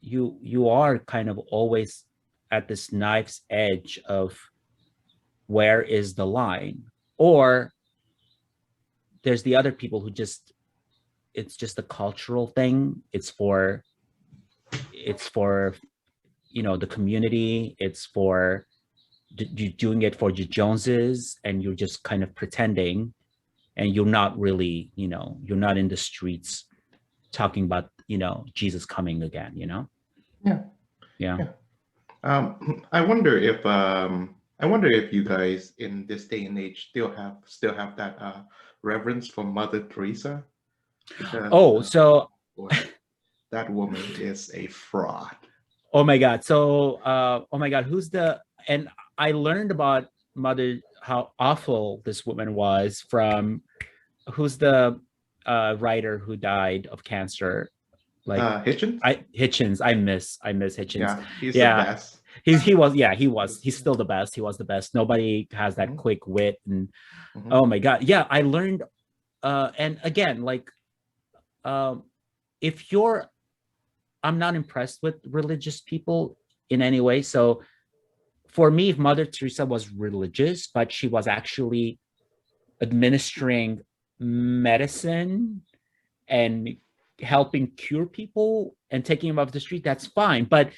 you are kind of always at this knife's edge of where is the line. Or there's the other people who just, it's just a cultural thing. It's for the community. It's for you doing it for the Joneses, and you're just kind of pretending, and you're not really, you're not in the streets talking about Jesus coming again. Yeah, Yeah. yeah. I wonder if you guys in this day and age still have that reverence for Mother Teresa, because Oh, so boy, that woman is a fraud. oh my god. So oh my god, who's the and I learned about Mother, how awful this woman was, from who's the writer who died of cancer. Like, Hitchens? Hitchens. I miss Hitchens. Yeah, he's the Yeah. best. He's still the best. He was the best. Nobody has that Mhm, quick wit. And mhm, oh my god, yeah, I learned. And again, like, um if you're I'm not impressed with religious people in any way. So for me, if Mother Teresa was religious, but she was actually administering medicine and helping cure people and taking them off the street, that's fine. But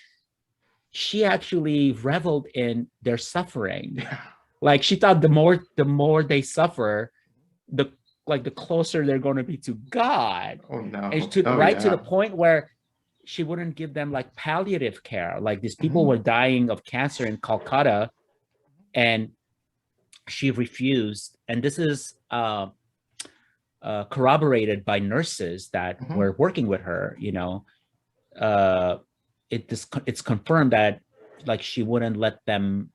she actually reveled in their suffering. yeah. Like, she thought the more they suffer, the like the closer they're going to be to God. Oh And no. to Oh right to the yeah. point where she wouldn't give them like palliative care. Like, these people Mhm, were dying of cancer in Calcutta, and she refused. And this is corroborated by nurses that were working with her. It's confirmed that like she wouldn't let them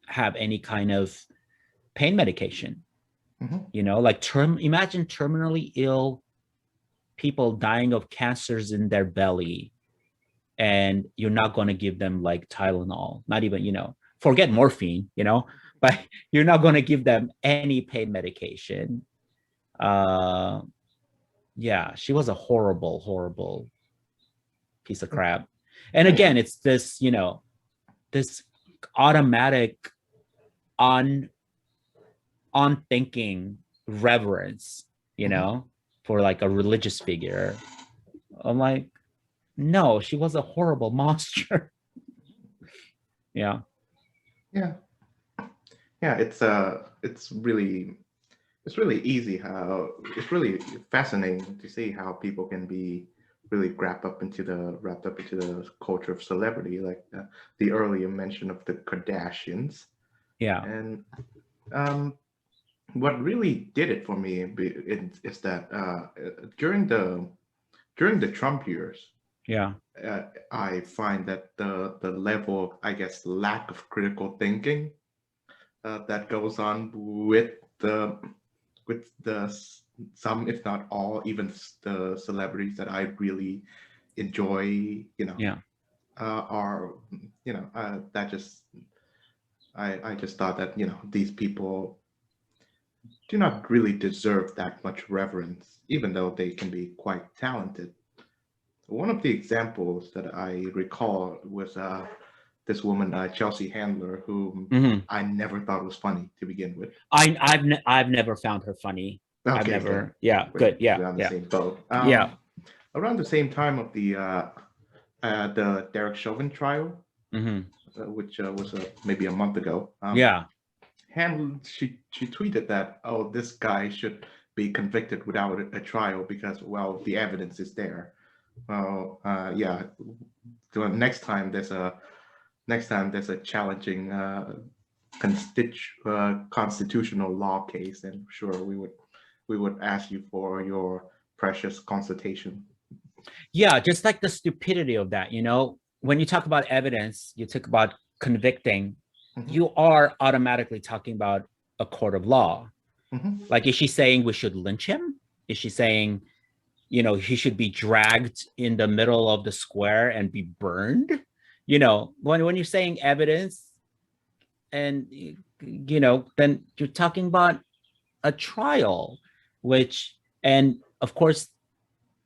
have any kind of pain medication. Like imagine terminally ill people dying of cancers in their belly, and you're not going to give them like Tylenol, not even, forget morphine, but you're not going to give them any pain medication. Yeah, she was a horrible, horrible piece of crap. And again, it's this, this automatic unthinking reverence, for like a religious figure. I'm like, no, she was a horrible monster. Yeah. It's really easy how it's really fascinating to see how people can be really wrapped up into the culture of celebrity, like the earlier mention of the Kardashians. Yeah. And what really did it for me is that during the Trump years, yeah, I find that the level of, I guess, lack of critical thinking that goes on with the some, if not all, even the celebrities that I really enjoy, yeah, are, that just I just thought that these people do not really deserve that much reverence, even though they can be quite talented. One of the examples that I recall was this woman, Chelsea Handler, who I never thought was funny to begin with. I've never found her funny. Okay, I've never. Yeah, good. Yeah, on the yeah, same boat. yeah. Around the same time of the Derek Chauvin trial, which was maybe a month ago. Yeah. She tweeted that, oh, this guy should be convicted without a trial because, well, the evidence is there. Well, yeah. So next time there's a challenging constitutional law case, then sure we would ask you for your precious consultation. Yeah, just like the stupidity of that, when you talk about evidence, you talk about convicting, you are automatically talking about a court of law. Like, is she saying we should lynch him? Is she saying, he should be dragged in the middle of the square and be burned? When you're saying evidence, and then you're talking about a trial, and of course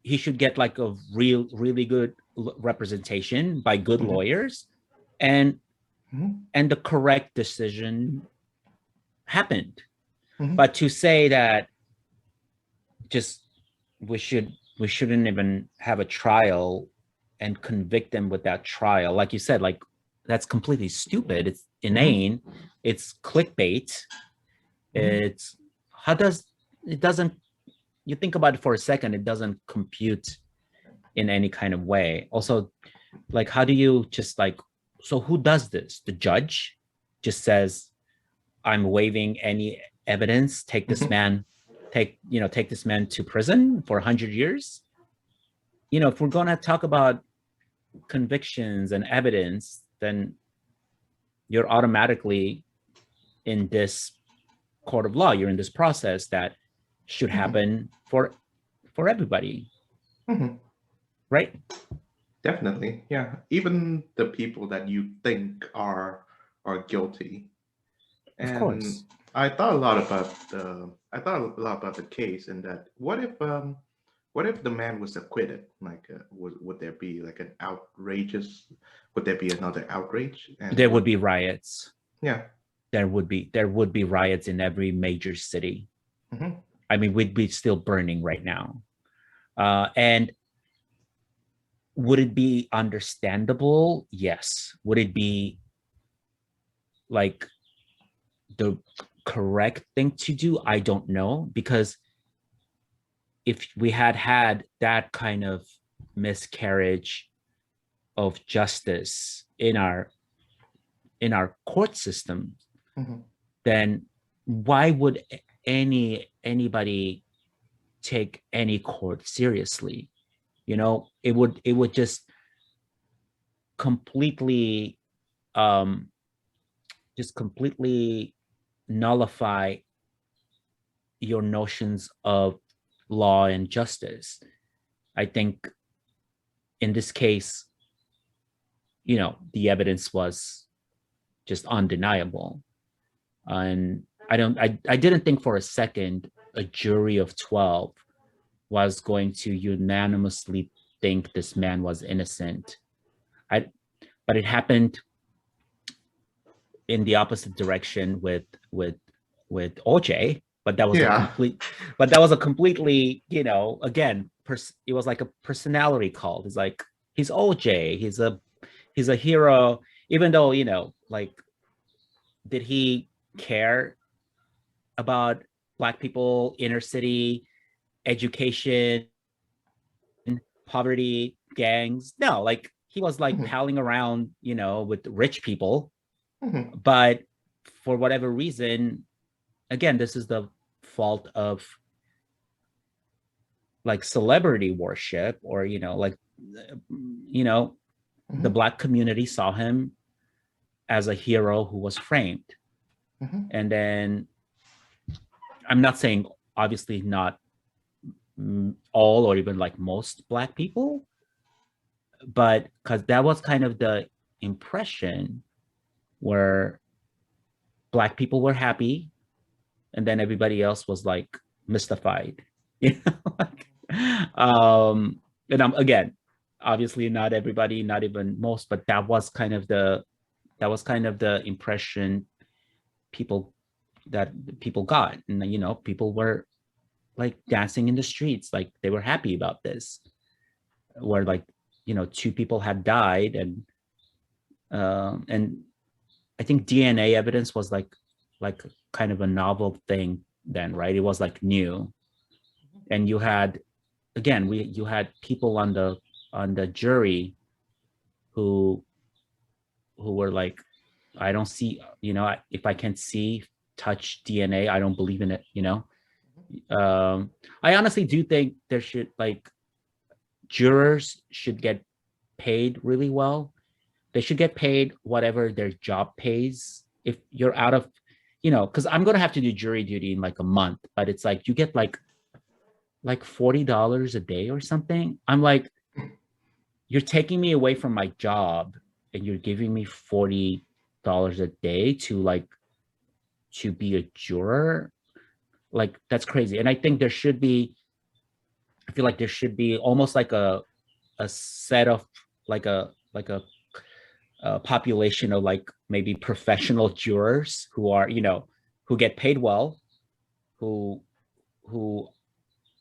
he should get like a really good representation by good lawyers, and the correct decision happened. But to say that just we shouldn't even have a trial and convict them with that trial, like you said, like that's completely stupid. It's inane. It's clickbait. It's doesn't, you think about it for a second, it doesn't compute in any kind of way. Also, like, how do you just like, so who does this? The judge just says, I'm waiving any evidence, take this man to prison for 100 years. If we're going to talk about convictions and evidence, then you're automatically in this court of law. You're in this process that should happen for everybody. Right? Definitely. Yeah. Even the people that you think are guilty. And of course. I thought a lot about the case, and that what if the man was acquitted? Like, would there be like an outrageous? Would there be another outrage? And there would be riots. Yeah. There would be riots in every major city. I mean, we'd be still burning right now. And would it be understandable? Yes. Would it be like the correct thing to do? I don't know, because if we had that kind of miscarriage of justice in our court system, Mhm. then why would anybody take any court seriously? It would completely um just completely nullify your notions of law and justice. I think in this case, the evidence was just undeniable. And I didn't think for a second a jury of 12 was going to unanimously think this man was innocent. I But it happened in the opposite direction with OJ, but that was a Yeah. complete but that was a completely, again, it was like a personality cult. It's like he's OJ, he's a hero, even though, like, did he care about Black people, inner city, education, poverty, gangs? No, like he was like Mhm. palling around, with rich people. Mhm. But for whatever reason, again, this is the fault of like celebrity worship, or like, you know the Mhm. Black community saw him as a hero who was framed. Mhm. And then, I'm not saying, obviously not all or even like most Black people, but because that was kind of the impression, where Black people were happy and then everybody else was like mystified. Like, and again, obviously not everybody, not even most, but that was kind of the impression people that people got. And people were like dancing in the streets, like they were happy about this, where like, two people had died. And I think DNA evidence was like kind of a novel thing then, right? It was like new. And you had, again, we you had people on the jury who were like, I don't see, if I can't see, touch DNA, I don't believe in it. um I honestly do think there should, like, jurors should get paid really well. They should get paid whatever their job pays. If you're out of, because I'm gonna have to do jury duty in like a month, but it's like you get like $40 a day or something. I'm like, you're taking me away from my job and you're giving me $40 a day to be a juror. Like, that's crazy. And I think I feel like there should be almost like a set of, like a population of like maybe professional jurors who are, who get paid well, who who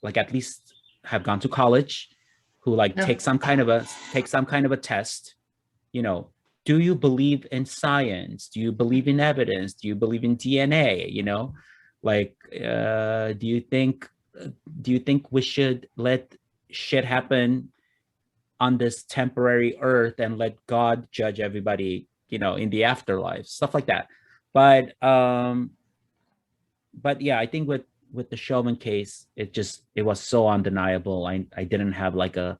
like at least have gone to college, who like Yeah. take some kind of a test. you know do you believe in science? Do you believe in evidence? Do you believe in DNA? Like, do you think we should let shit happen on this temporary earth and let God judge everybody, in the afterlife, stuff like that. But yeah, I think with the Chauvin case, it was so undeniable. I didn't have like a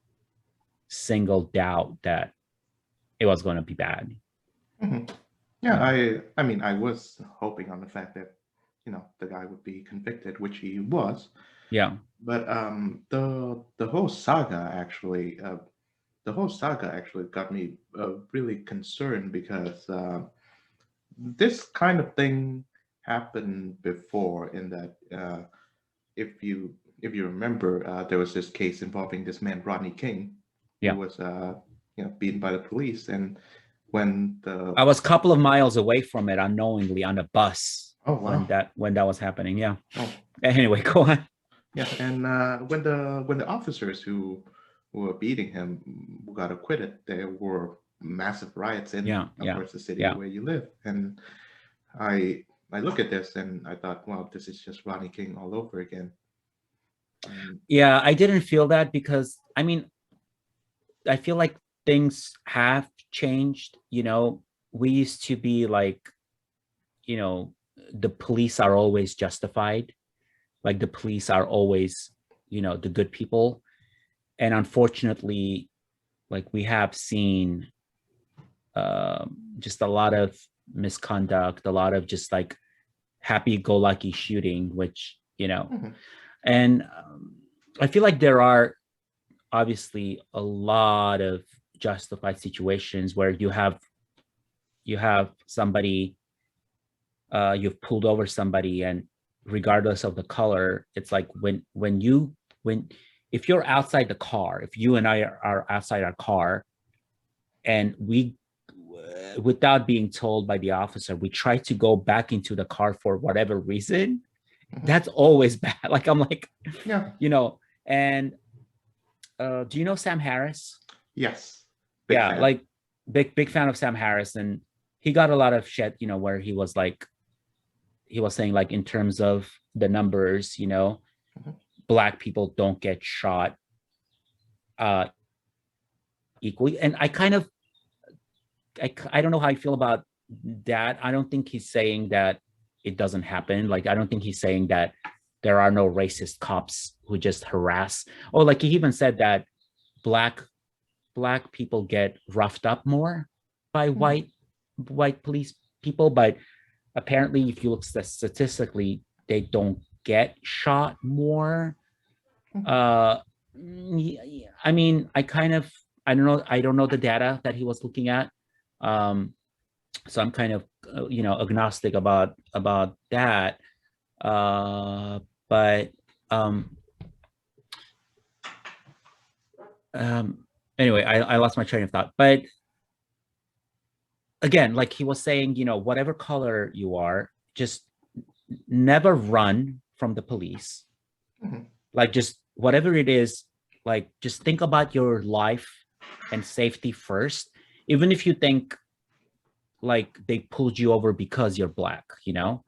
single doubt that it was going to be bad. Mhm. Yeah, Yeah. I mean, I was hoping on the fact that, the guy would be convicted, which he was. Yeah. But the whole saga actually got me really concerned because this kind of thing happened before. In that, if you remember, there was this case involving this man Rodney King, who Yeah. was beaten by the police, and when the I was a couple of miles away from it unknowingly on a bus oh when wow that was happening. Yeah. oh Anyway, go on. yeah, and when the officers who were beating him got acquitted, there were massive riots in, Yeah. of Yeah. course, the city Yeah. where you live. And I look at this and I thought, wow, this is just Rodney King all over again. And Yeah. I didn't feel that because, I mean, I feel like things have changed. We used to be like, the police are always justified. Like the police are always, the good people. And unfortunately, like we have seen just a lot of misconduct, a lot of just like happy-go-lucky shooting, which, and I feel like there are obviously a lot of justified situations where you have somebody, you've pulled over somebody, and regardless of the color, it's like when if you're outside the car, if you and I are outside our car, and we, without being told by the officer, we try to go back into the car for whatever reason, that's always bad. Like I'm like, Yeah. And do you know Sam Harris? Yes. Big fan. Like big fan of Sam Harris, and he got a lot of shit, where he was saying, like, in terms of the numbers, Black people don't get shot equally. And I kind of, I don't know how I feel about that. I don't think he's saying that it doesn't happen. Like, I don't think he's saying that there are no racist cops who just harass. Or like he even said that black people get roughed up more by white police people, but apparently if you look statistically, they don't get shot more. I mean, I don't know the data that he was looking at. So I'm kind of, agnostic about that. But anyway, I lost my train of thought. But again, like he was saying, whatever color you are, just never run from the police. Like, just whatever it is, like, just think about your life and safety first. Even if you think like they pulled you over because you're Black, no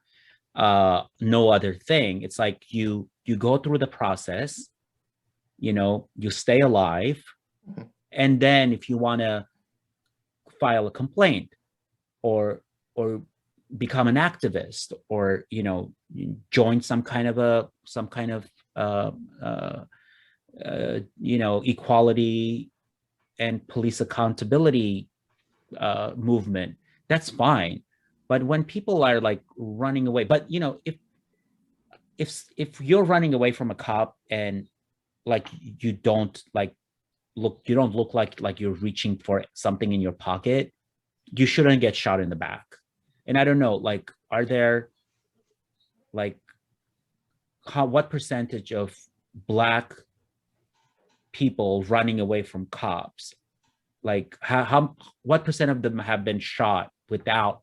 other thing. It's like you go through the process, you stay alive. And then if you want to file a complaint or become an activist, or join some kind of equality and police accountability movement, that's fine. But when people are like running away, but if you're running away from a cop and like you don't look like you're reaching for something in your pocket, you shouldn't get shot in the back. And I don't know, like, are there like what percentage of Black people running away from cops, like what percent of them have been shot without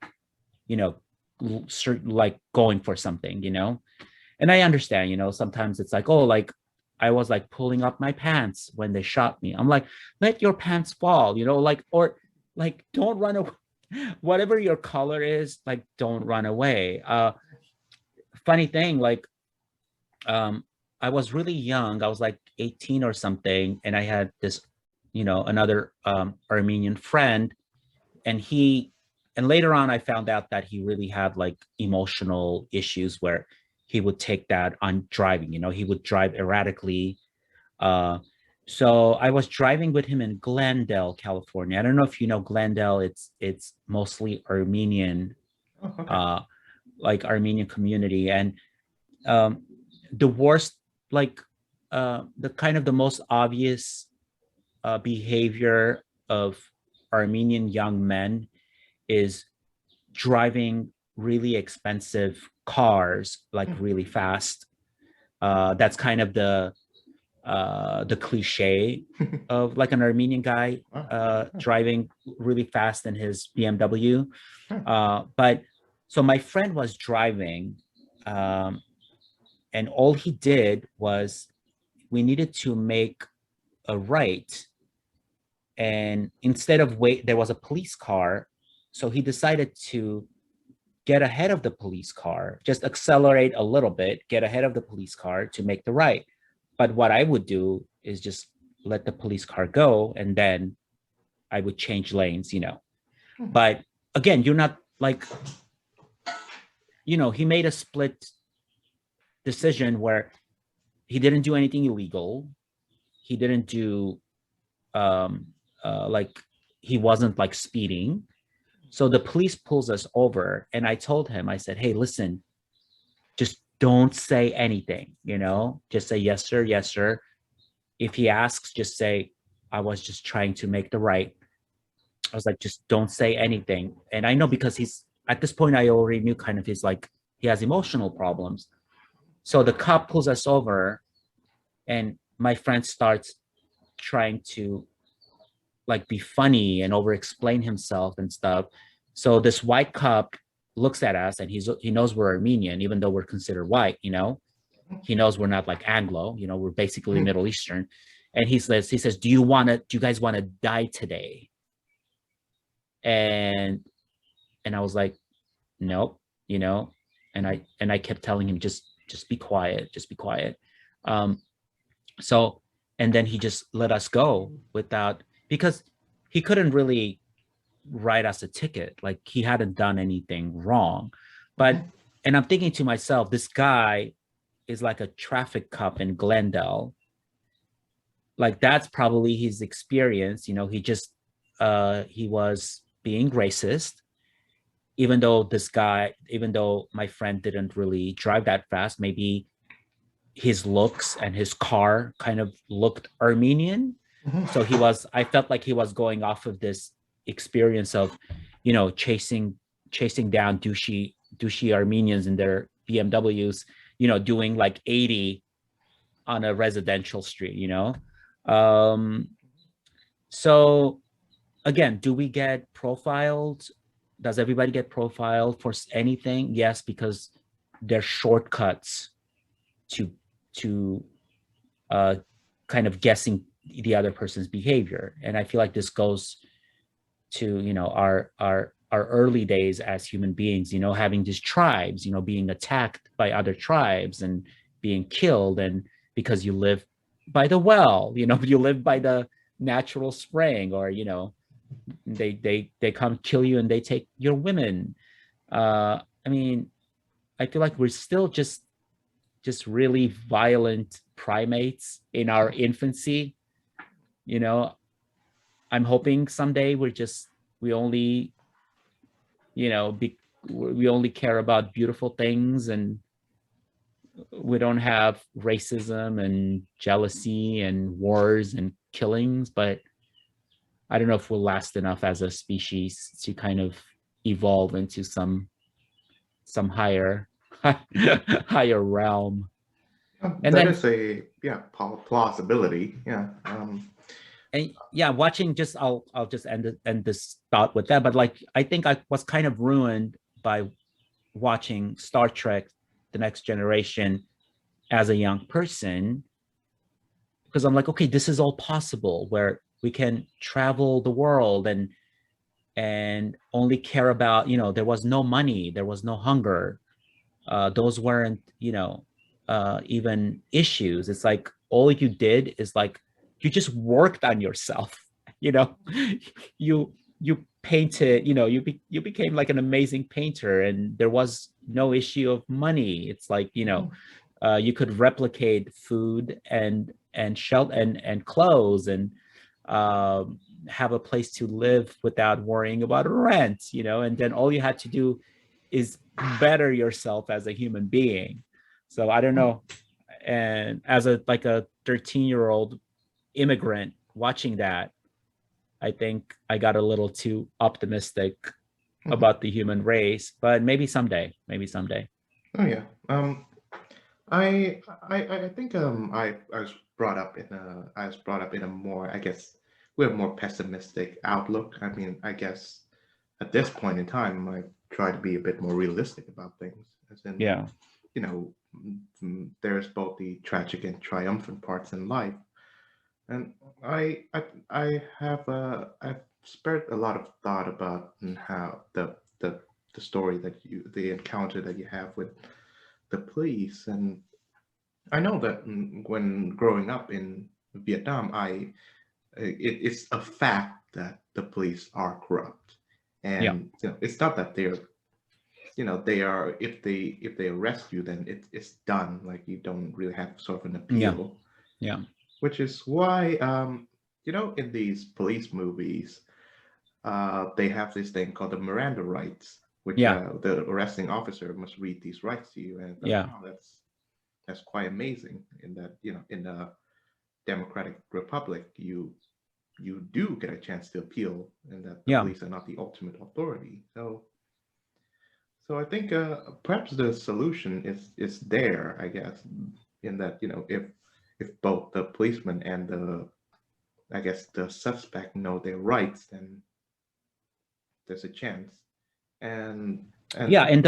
like going for something, and I understand, sometimes it's like, oh, like I was like pulling up my pants when they shot me. I'm like, let your pants fall, like, or like, don't run away. Whatever your color is, like, don't run away. Funny thing, like, I was really young. I was like 18 or something. And I had this, another Armenian friend, and later on I found out that he really had like emotional issues where he would take that on driving, he would drive erratically. So I was driving with him in Glendale, California. I don't know if you know Glendale. It's mostly Armenian, like Armenian community. And the worst, like the kind of the most obvious behavior of Armenian young men is driving really expensive cars, like really fast. That's kind of the cliche of like an Armenian guy driving really fast in his BMW. But so my friend was driving, and all he did was, we needed to make a right, and instead of there was a police car, so he decided to get ahead of the police car, just accelerate a little bit, get ahead of the police car to make the right. But what I would do is just let the police car go, and then I would change lanes, But again, you're not like, he made a split decision where he didn't do anything illegal. He didn't do like he wasn't like speeding. So the police pulls us over, and I told him, I said, "Hey, listen, just don't say anything. Just say yes, sir, yes, sir. If he asks, just say I was just trying to make the right." I was like, just don't say anything. And I know because he's at this point, I already knew kind of his like he has emotional problems. So the cop pulls us over, and my friend starts trying to like be funny and over explain himself and stuff. So this white cop looks at us, and he knows we're Armenian, even though we're considered white. He knows we're not like Anglo, we're basically Middle Eastern. And he says, do you guys want to die today? And I was like, nope, and I kept telling him, just be quiet, just be quiet. Um, so, and then he just let us go without, because he couldn't really write us a ticket. Like he hadn't done anything wrong. But, and I'm thinking to myself, this guy is like a traffic cop in Glendale. Like that's probably his experience. He was being racist, even though my friend didn't really drive that fast. Maybe his looks and his car kind of looked Armenian. So I felt like he was going off of this experience of, chasing down douchey Armenians in their BMWs, doing like 80 on a residential street. Um, so again, do we get profiled? Does everybody get profiled for anything? Yes, because there's shortcuts to kind of guessing the other person's behavior. And I feel like this goes to our early days as human beings, having these tribes, being attacked by other tribes and being killed, and because you live by the well, you live by the natural spring, or they come kill you and they take your women. I mean, I feel like we're still just really violent primates in our infancy. I'm hoping someday we only we only care about beautiful things, and we don't have racism and jealousy and wars and killings. But I don't know if we'll last enough as a species to kind of evolve into some higher higher realm. And That then is a plausibility. and yeah, watching, I'll just end this thought with that. But like, I think I was kind of ruined by watching Star Trek: The Next Generation as a young person, because I'm like, okay, this is all possible, where we can travel the world and only care about, there was no money, there was no hunger. Those weren't, even issues. It's like all you did is like you just worked on yourself. You know, you painted. You became like an amazing painter, and there was no issue of money. It's like you could replicate food and shelter and clothes and have a place to live without worrying about rent. And then all you had to do is better yourself as a human being. So I don't know. And as a 13-year-old immigrant watching that, I think I got a little too optimistic about the human race. But maybe someday. Oh yeah. I think I was brought up in a more, I guess, with a more pessimistic outlook. I mean, I guess at this point in time, I try to be a bit more realistic about things. As in, Yeah. there's both the tragic and triumphant parts in life, and I've spared a lot of thought about how the story the encounter that you have with the police. And I know that when growing up in Vietnam, it's a fact that the police are corrupt, Yeah. and it's not that they're they are, if they arrest you, then it's done. Like you don't really have sort of an Yeah. appeal, Yeah. which is why in these police movies, they have this thing called the Miranda rights, which Yeah. the arresting officer must read these rights to you, and I thought, Yeah. wow, that's quite amazing. In that, in a democratic republic, you do get a chance to appeal, and that the Yeah. police are not the ultimate authority. So I think perhaps the solution is there, I guess, in that if both the policeman and the I guess the suspect know their rights, then there's a chance. And Yeah. And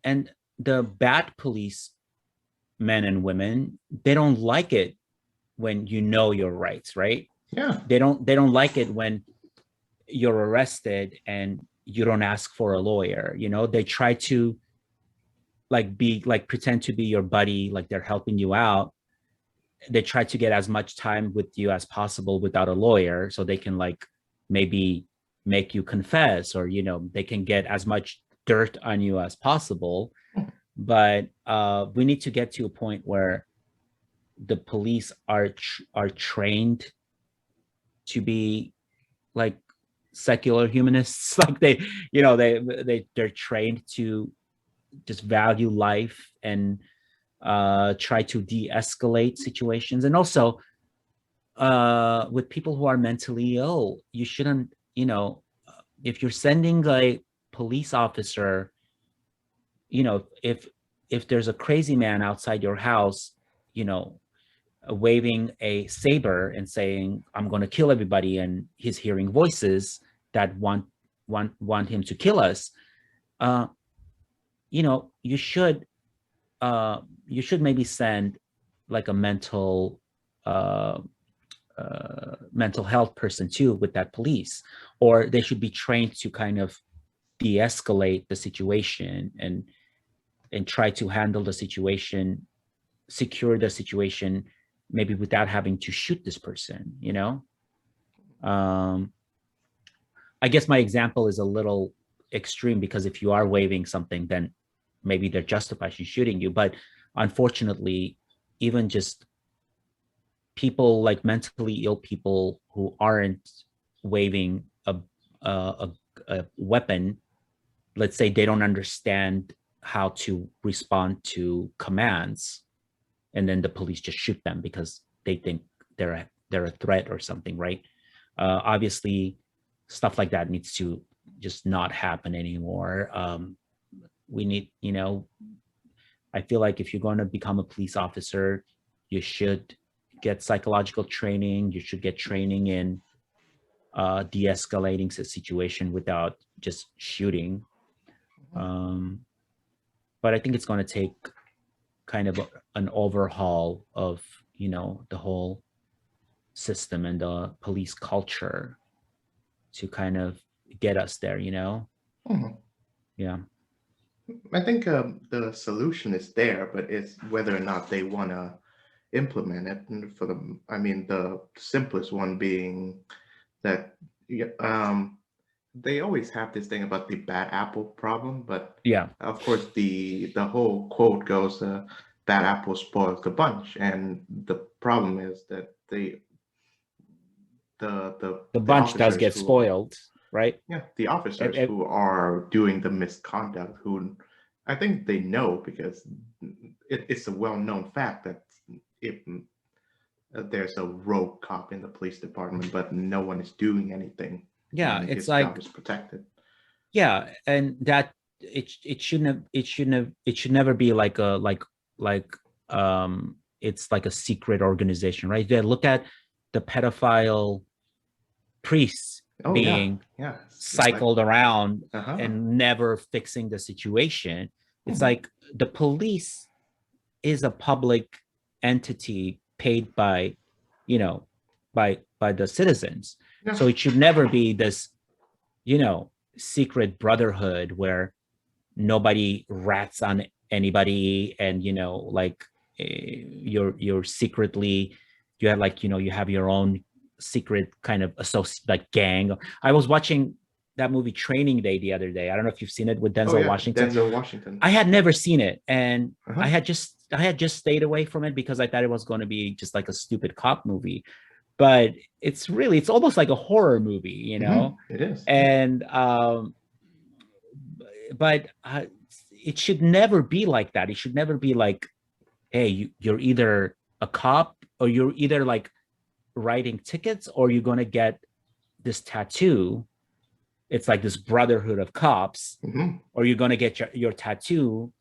and the bad police men and women, they don't like it when you know your rights, right? yeah, They don't like it when you're arrested and you don't ask for a lawyer. They try to pretend to be your buddy, like they're helping you out. They try to get as much time with you as possible without a lawyer so they can maybe make you confess, or they can get as much dirt on you as possible. But we need to get to a point where the police are trained to be like secular humanists. Like they're trained to just value life and try to de-escalate situations. And also with people who are mentally ill, you shouldn't, if you're sending a police officer, if there's a crazy man outside your house, you know waving a saber and saying, "I'm going to kill everybody," and he's hearing voices that want him to kill us, uh you know you should you should maybe send like a uh mental health person too with that police, or they should be trained to kind of de-escalate the situation and try to handle the situation, secure the situation, maybe without having to shoot this person. um I guess my example is a little extreme, because if you are waving something, then maybe they're justified in shooting you. But unfortunately, even just people, like mentally ill people who aren't waving a, a weapon, let's say they don't understand how to respond to commands, and then the police just shoot them because they think they're a threat or something, right? Obviously, stuff like that needs to just not happen anymore. We need, I feel like if you're going to become a police officer, you should get psychological training. You should get training in de-escalating the situation without just shooting. Um, but I think it's going to take kind of an overhaul of the whole system and the police culture to kind of get us there. Mhm. Yeah. I think the solution is there, but it's whether or not they want to implement it. And I mean, the simplest one being that yeah, they always have this thing about the bad apple problem, but Yeah. of course the whole quote goes, "Bad apple spoils the bunch," and the problem is that The the bunch does officers get who are spoiled, right? yeah, the officers It, who are doing the misconduct, who I think they know, because it's a well-known fact that if there's a rogue cop in the police department, but no one is doing anything, yeah, and it's his job like, is protected. yeah, and that it should never be like it's like a secret organization, right? They look at the pedophile priests Oh yeah, being yeah, it's like cycled around uh-huh. and never fixing the situation. It's Mhm. like the police is a public entity paid by, by the citizens. Yeah. So it should never be this, secret brotherhood where nobody rats on anybody, and you're secretly, you have, you have your own secret kind of associate, like gang. I was watching that movie Training Day the other day. I don't know if you've seen it with Oh Denzel yeah, Washington. Denzel Washington. I had never seen it, and Uh-huh. I had just stayed away from it because I thought it was going to be just like a stupid cop movie. But it's almost like a horror movie, you know. It is. Yeah. And but it should never be like that. It should never be like, hey, you're either a cop or you're either like writing tickets or you're going to get this tattoo. It's like this brotherhood of cops, or you're going to get your tattoo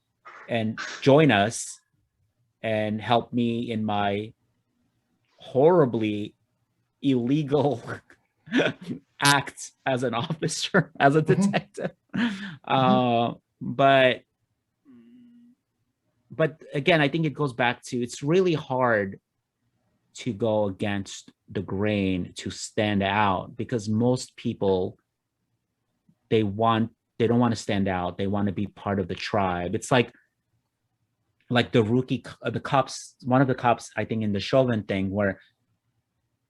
and join us and help me in my horribly illegal act as an officer, as a detective. Uh, but again, I think it goes back to, it's really hard to go against the grain, to stand out, because most people, they don't want to stand out. They want to be part of the tribe. It's like the cops, one of the cops, I think in the Chauvin thing, where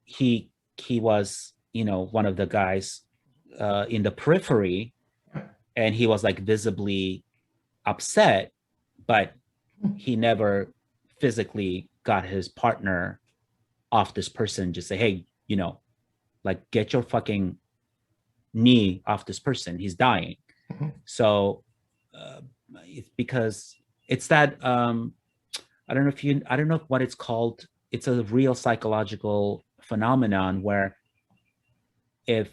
he was, you know, one of the guys in the periphery, and he was like visibly upset, but he never physically got his partner off this person. Just say, hey, you know, like, get your fucking knee off this person. He's dying. So it's because it's that I don't know what it's called. It's a real psychological phenomenon where if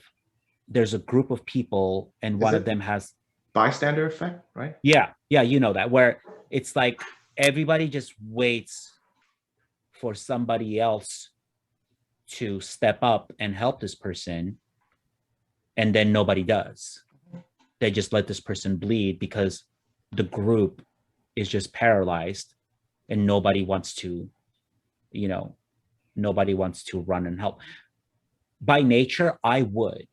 there's a group of people and one of them has bystander effect, right? Yeah, you know that, where it's like everybody just waits for somebody else to step up and help this person, and then nobody does. They just let this person bleed because the group is just paralyzed and nobody wants to, you know, nobody wants to run and help. By nature, I would,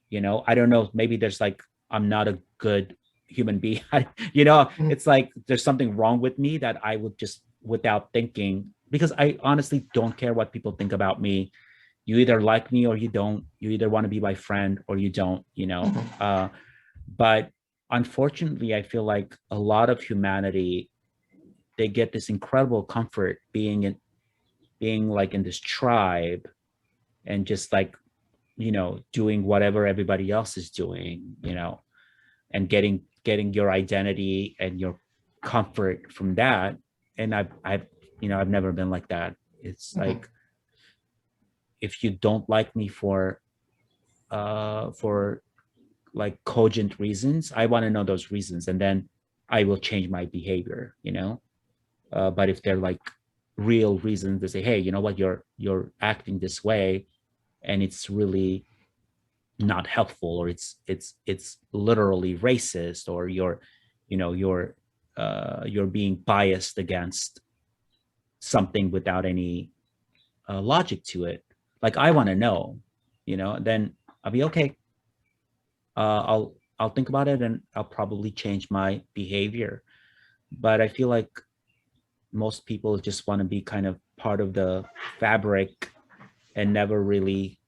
you know, I don't know, maybe there's like, I'm not a good human being, you know, it's like there's something wrong with me that I would just, without thinking, because I honestly don't care what people think about me. You either like me or you don't. You either want to be my friend or you don't, you know. But unfortunately, I feel like a lot of humanity, they get this incredible comfort being like in this tribe and just like, you know, doing whatever everybody else is doing, you know, and getting your identity and your comfort from that. And I've you know, I've never been like that. It's like, if you don't like me for like cogent reasons, I want to know those reasons, and then I will change my behavior, you know. But if they're like real reasons to say, hey, you know what, you're acting this way and it's really not helpful, or it's literally racist, or you're, you know, you're being biased against something without any logic to it, like, I want to know, you know, then I'll be okay. I'll think about it and I'll probably change my behavior. But I feel like most people just want to be kind of part of the fabric and never really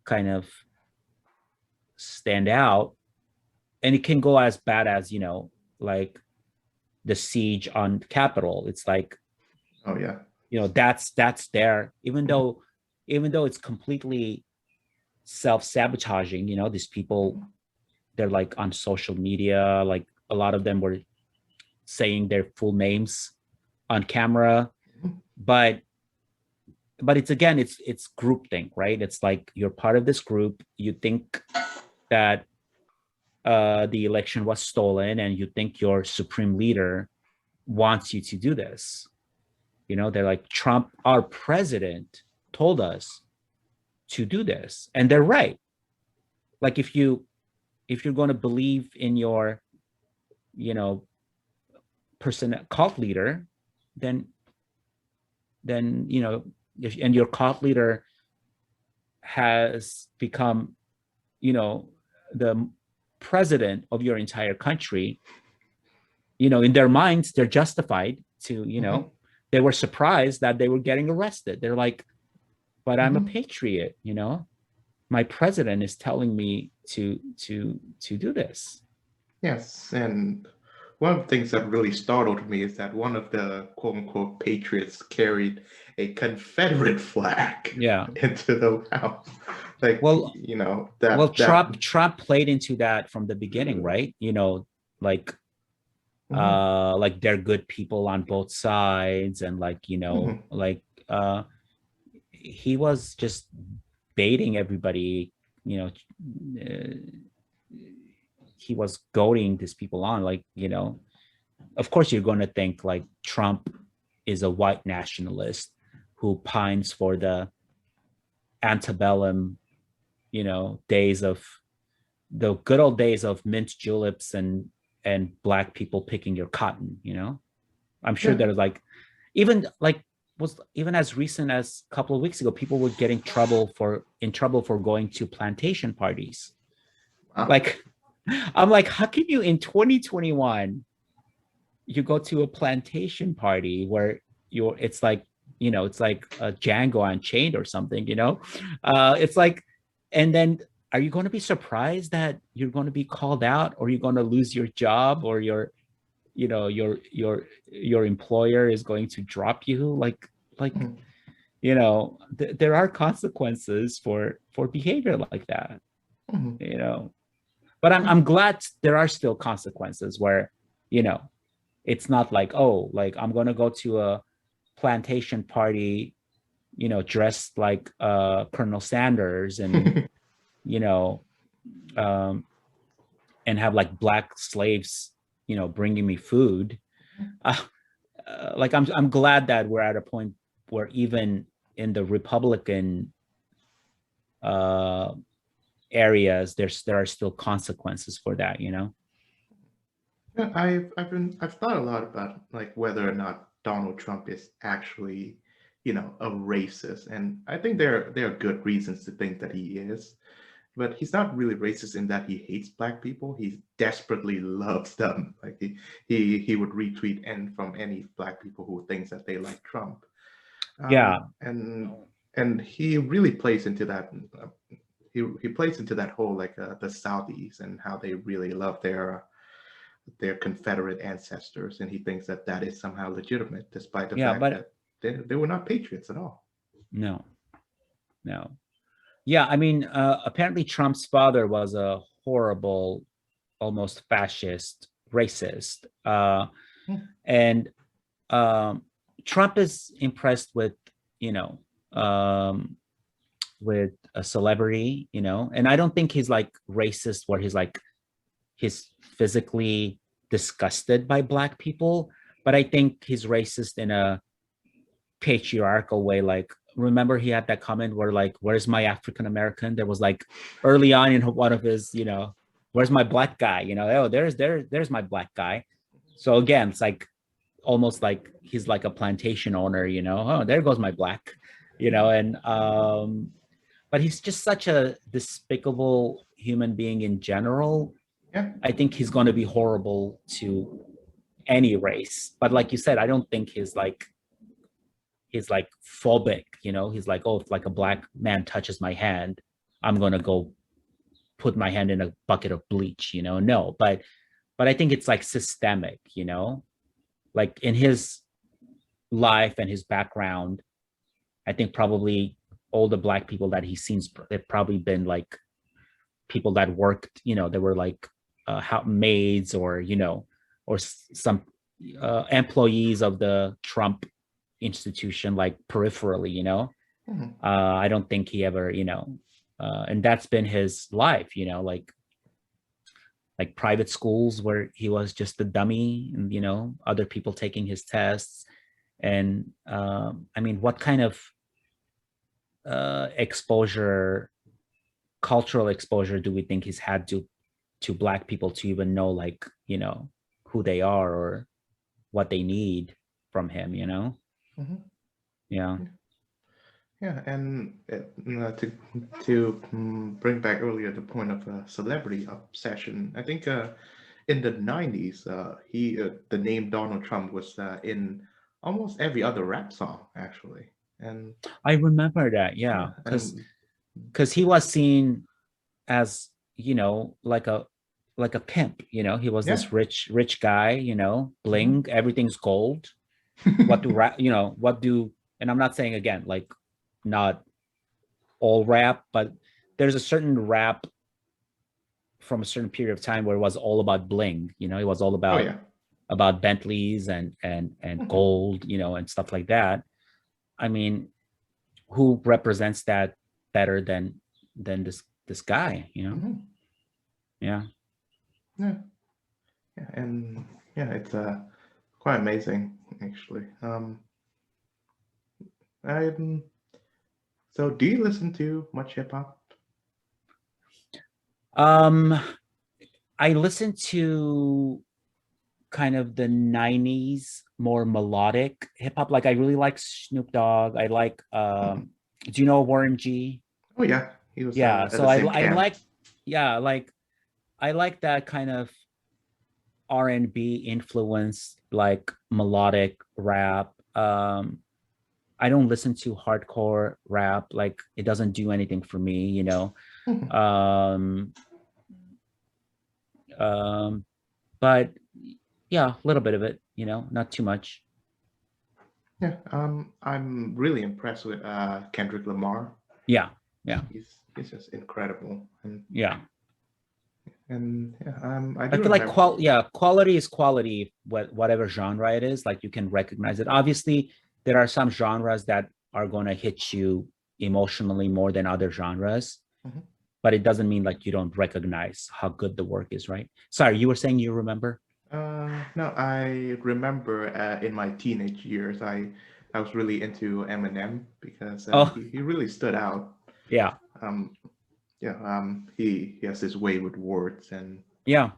kind of stand out. And it can go as bad as, you know, like the siege on Capitol. It's like, oh yeah, you know, that's there, even though it's completely self-sabotaging, you know, these people, they're like on social media, like a lot of them were saying their full names on camera. But it's, again, it's group thing, right? It's like you're part of this group, you think that the election was stolen, and you think your supreme leader wants you to do this. You know, they're like, Trump, our president, told us to do this, and they're right. Like, if you're going to believe in your, you know, cult leader, then you know, and your cult leader has become, you know, the president of your entire country, you know, in their minds, they're justified to, you know, they were surprised that they were getting arrested. They're like, but I'm a patriot, you know, my president is telling me to do this. Yes, and one of the things that really startled me is that one of the quote unquote patriots carried a Confederate flag Yeah. into the House. Like, Well, you know, well, that Trump played into that from the beginning, right? Like Mhm, like they're good people on both sides, and like, mhm, like he was just baiting everybody, you know, he was goading these people on, like, of course you're going to think like Trump is a white nationalist who pines for the antebellum, days of the good old days of mint juleps and black people picking your cotton. I'm sure yeah, there's like, even like, was even as recent as a couple of weeks ago, people were getting in trouble for going to plantation parties. wow, Like, I'm like, how can you in 2021 you go to a plantation party where it's like, it's like a Django Unchained or something. It's like, and then are you going to be surprised that you're going to be called out, or you're going to lose your job, or your employer is going to drop you? Like mhm, there are consequences for behavior like that. mhm, you know but I'm yeah, I'm glad there are still consequences where, you know it's not like, oh, like I'm going to go to a plantation party, dressed like Colonel Sanders, and you know um and have like black slaves, bringing me food. uh, like I'm glad that we're at a point where even in the Republican uh areas, there are still consequences for that. yeah. I've thought a lot about like whether or not Donald Trump is actually, a racist, and I think there are good reasons to think that he is. But he's not really racist in that he hates black people. He desperately loves them. Like he would retweet and from any black people who thinks that they like Trump. Yeah, And he really plays into that. He plays into that whole like the Saudis and how they really love their Confederate ancestors, and he thinks that that is somehow legitimate, despite the yeah, fact but that they were not patriots at all. no, no. Yeah, I mean, apparently Trump's father was a horrible, almost fascist, racist. Hmm. And um, Trump is impressed you know, um, with a celebrity, and I don't think he's like racist where he's physically disgusted by black people, but I think he's racist in a patriarchal way. Like, remember he had that comment where like, where's my African American? There was like early on in one of his, where's my black guy? Oh, there's my black guy. So again, it's like almost like he's like a plantation owner. Oh, there goes my black. And but he's just such a despicable human being in general. Yeah. I think he's going to be horrible to any race. But like you said, I don't think he's like phobic. He's like, oh, if like a black man touches my hand, I'm going to go put my hand in a bucket of bleach. No, but I think it's like systemic. Like in his life and his background, I think probably all the black people that he's seen, they've probably been like people that worked, they were like maids, or or some employees of the Trump institution, like peripherally. Mhm. I don't think he ever, and that's been his life. Like private schools where he was just a dummy, and other people taking his tests. And I mean, what kind of exposure, cultural exposure, do we think he's had to black people to even know, like, who they are or what they need from him? Mhm. Yeah. Yeah, and to bring back earlier the point of celebrity obsession, I think in the '90s, he the name Donald Trump was in almost every other rap song actually, and I remember that. yeah, Yeah. Because and because he was seen as, like a pimp. He was Yeah. this rich guy, Mhm. bling, everything's gold. What do rap, what do, and I'm not saying again, like, not all rap, but there's a certain rap from a certain period of time where it was all about bling. It was all Oh yeah. about Bentleys and Mhm. gold, and stuff like that. I mean, who represents that better than this guy? Mhm. Yeah. Yeah. Yeah. And yeah, it's quite amazing actually. Um, so do you listen to much hip hop? Um, I listen to kind of the 90s more melodic hip hop. Like, I really like Snoop Dogg. I like Mhm. do you know Warren G? Oh yeah, he was Yeah, at so the I same I camp. like, yeah, like, I like that kind of R&B influence, like melodic rap. I don't listen to hardcore rap. Like, it doesn't do anything for me. Mhm. Um, um, but yeah, a little bit of it, not too much. Yeah, I'm really impressed with Kendrick Lamar. Yeah, yeah, He's just incredible, yeah. and yeah, I I do feel like remember. quality is quality, whatever genre it is. Like, you can recognize it. Obviously, there are some genres that are going to hit you emotionally more than other genres, Mhm. but it doesn't mean like you don't recognize how good the work is, right? Sorry, you were saying you remember? No, I remember in my teenage years, I was really into Eminem because Oh, he really stood out. yeah, Um, yeah, he has his way with words, and yeah,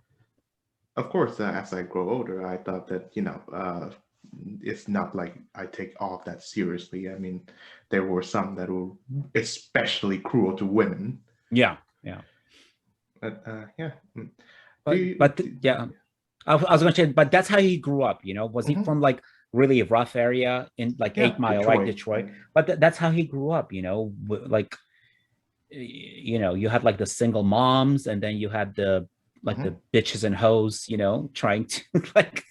of course, as I grow older, I thought that it's not like I take all of that seriously. I mean, there were some that were especially cruel to women, yeah, yeah. but yeah. Do But you? but yeah, I was going to say, but that's how he grew up. Was he Mhm. from like really rough area in like Yeah, 8 Mile, right, Detroit. Detroit? But that's how he grew up. Like, you had like the single moms, and then you had the like the Mhm. bitches and hoes, trying to like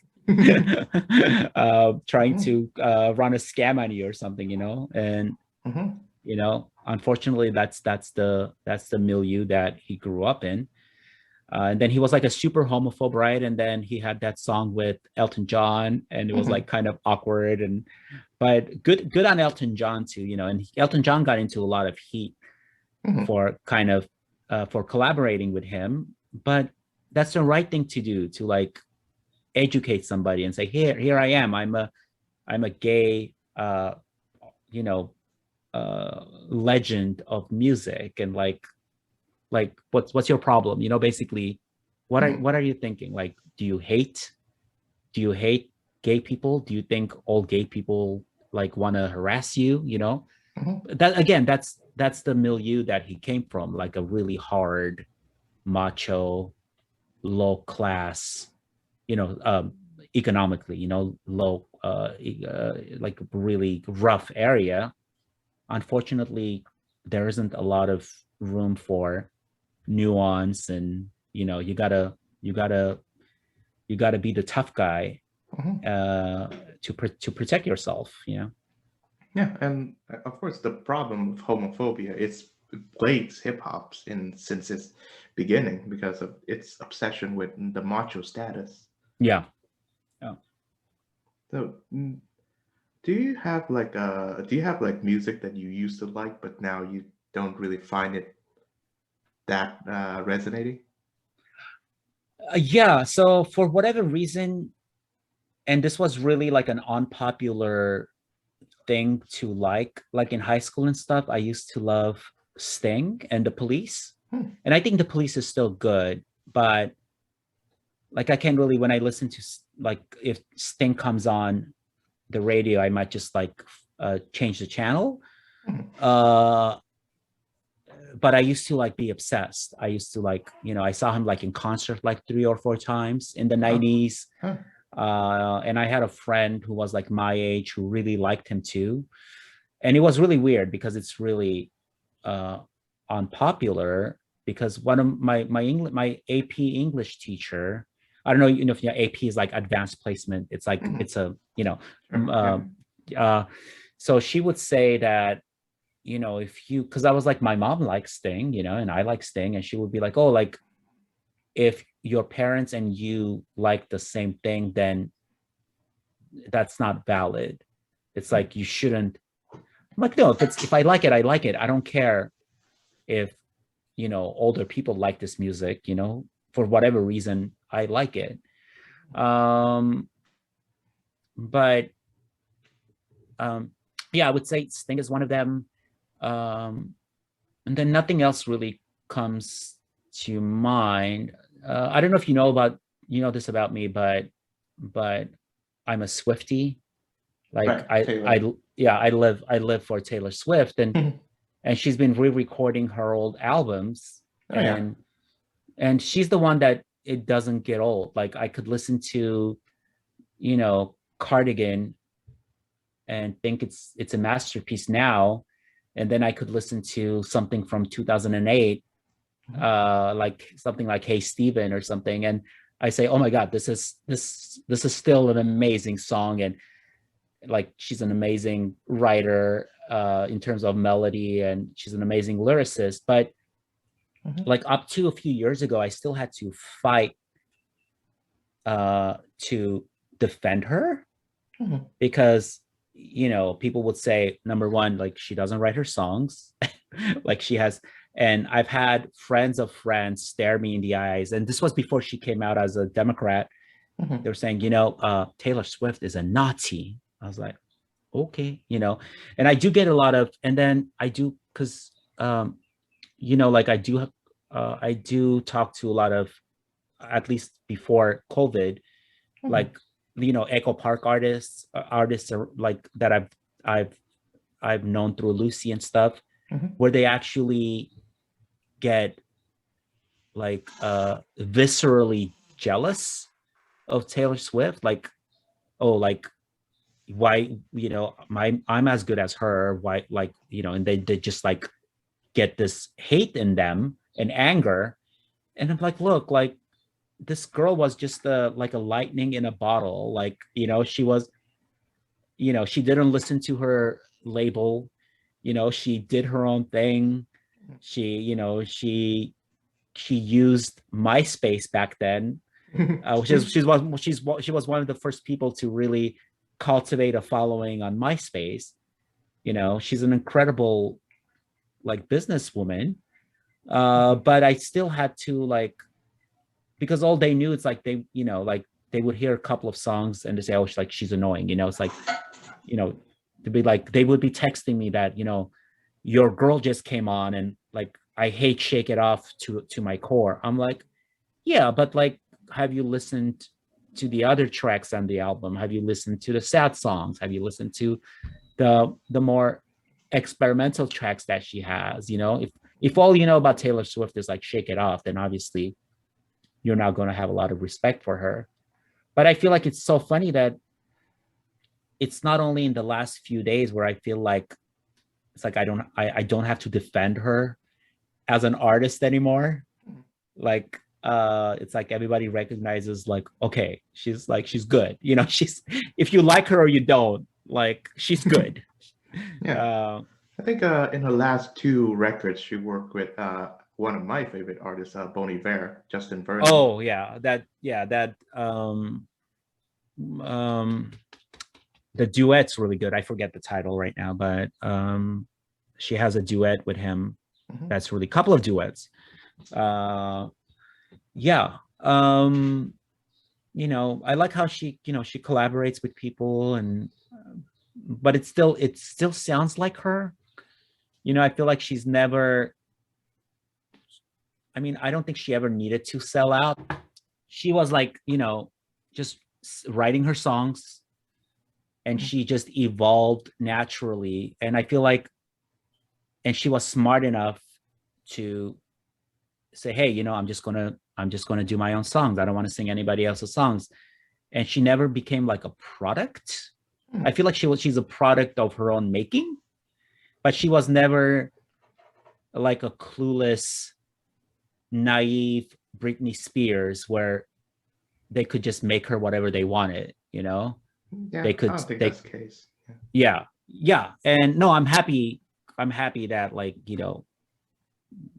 trying Mhm. to run a scam on you or something, and Mhm. unfortunately, that's the milieu that he grew up in. And then he was like a super homophobe, right? And then he had that song with Elton John, and it was like Mhm. kind of awkward. And but good on Elton John too, and Elton John got into a lot of heat Mhm. for kind of for collaborating with him. But that's the right thing to do, to like educate somebody and say, here I am. I'm a gay, you know, legend of music, and like what's your problem? Basically, Mhm. what are you thinking? Like, do you hate gay people? Do you think all gay people like want to harass you? Mhm. That again, that's the milieu that he came from, like a really hard, macho, low class, economically, low, like really rough area. Unfortunately, there isn't a lot of room for nuance, and you gotta you gotta be the tough guy Mhm. to protect yourself. Yeah, and of course, the problem with homophobia is plagues hip hops in since its beginning because of its obsession with the macho status. Yeah, yeah. So, do you have like music that you used to like, but now you don't really find it that resonating? Yeah, so for whatever reason, and this was really like an unpopular thing to like in high school and stuff, I used to love Sting and the Police. Hmm. And I think the Police is still good, but like, I can't really, when I listen to like, if Sting comes on the radio, I might just like change the channel. Hmm. uh but I used to like be obsessed. I used to like, I saw him like in concert like 3 or 4 times in the Oh, 90s. huh. And I had a friend who was like my age who really liked him too. And it was really weird because it's really uh unpopular because one of my AP English teacher, I don't know, if AP is like advanced placement. It's like Mhm. it's a Sure. Yeah. so she would say that, if you, because I was like, my mom likes Sting, and I like Sting, and she would be like, oh, like if your parents and you like the same thing, then that's not valid. It's like you shouldn't. I'm like, no, if I like it, I like it. I don't care if older people like this music, for whatever reason, I like it. Um, but yeah, I would say Sting is one of them. Um, and then nothing else really comes to mind. I don't know if you know this about me, but I'm a Swiftie. Like Right. Taylor. yeah, I live for Taylor Swift, and she's been re-recording her old albums, Oh yeah. and she's the one that it doesn't get old. Like I could listen to, Cardigan and think it's a masterpiece now, and then I could listen to something from 2008, like something like Hey Stephen or something, and I say, oh my god, this is still an amazing song, and like she's an amazing writer in terms of melody, and she's an amazing lyricist. But like up to a few years ago, I still had to fight to defend her because people would say, number one, like she doesn't write her songs, like she has. And I've had friends of friends stare me in the eyes, and this was before she came out as a Democrat. They were saying, Taylor Swift is a Nazi. I was like, okay, and I do get a lot of, and then I do, because like I do talk to a lot of, at least before COVID, like Echo Park artists are like that I've I've known through Lucy and stuff, where they actually get like viscerally jealous of Taylor Swift, like, oh, like why, I'm as good as her, why, like, and they just like get this hate in them and anger. And I'm like, look, like this girl was just like a lightning in a bottle. Like, she was, she didn't listen to her label, she did her own thing. She, she used MySpace back then, which is she was one of the first people to really cultivate a following on MySpace. She's an incredible like businesswoman. But I still had to like, because all they knew, it's like they, like they would hear a couple of songs and they say, oh, she's annoying. It's like, to be like, they would be texting me that, your girl just came on and like, I hate Shake It Off to my core. I'm like, yeah, but like, have you listened to the other tracks on the album? Have you listened to the sad songs? Have you listened to the more experimental tracks that she has? If all you know about Taylor Swift is like Shake It Off, then obviously you're not going to have a lot of respect for her. But I feel like it's so funny that it's not only in the last few days where I feel like it's like I don't have to defend her as an artist anymore. Like it's like everybody recognizes like, okay, she's good. She's, if you like her or you don't, like she's good. Yeah. I think in her last two records, she worked with one of my favorite artists, Bon Iver, Justin Vernon. Oh yeah, that um the duet's really good. I forget the title right now, but she has a duet with him that's really, couple of duets. Yeah. I like how she, she collaborates with people, and but it still sounds like her. I feel like she's never, I mean, I don't think she ever needed to sell out. She was like, just writing her songs, and she just evolved naturally. And I feel like, and she was smart enough to say, hey, I'm just gonna do my own songs. I don't want to sing anybody else's songs. And she never became like a product. I feel like she's a product of her own making, but she was never like a clueless, naive Britney Spears where they could just make her whatever they wanted, you know? Yeah, They I could don't think they that's the case. Yeah. yeah. And no, I'm happy that, like,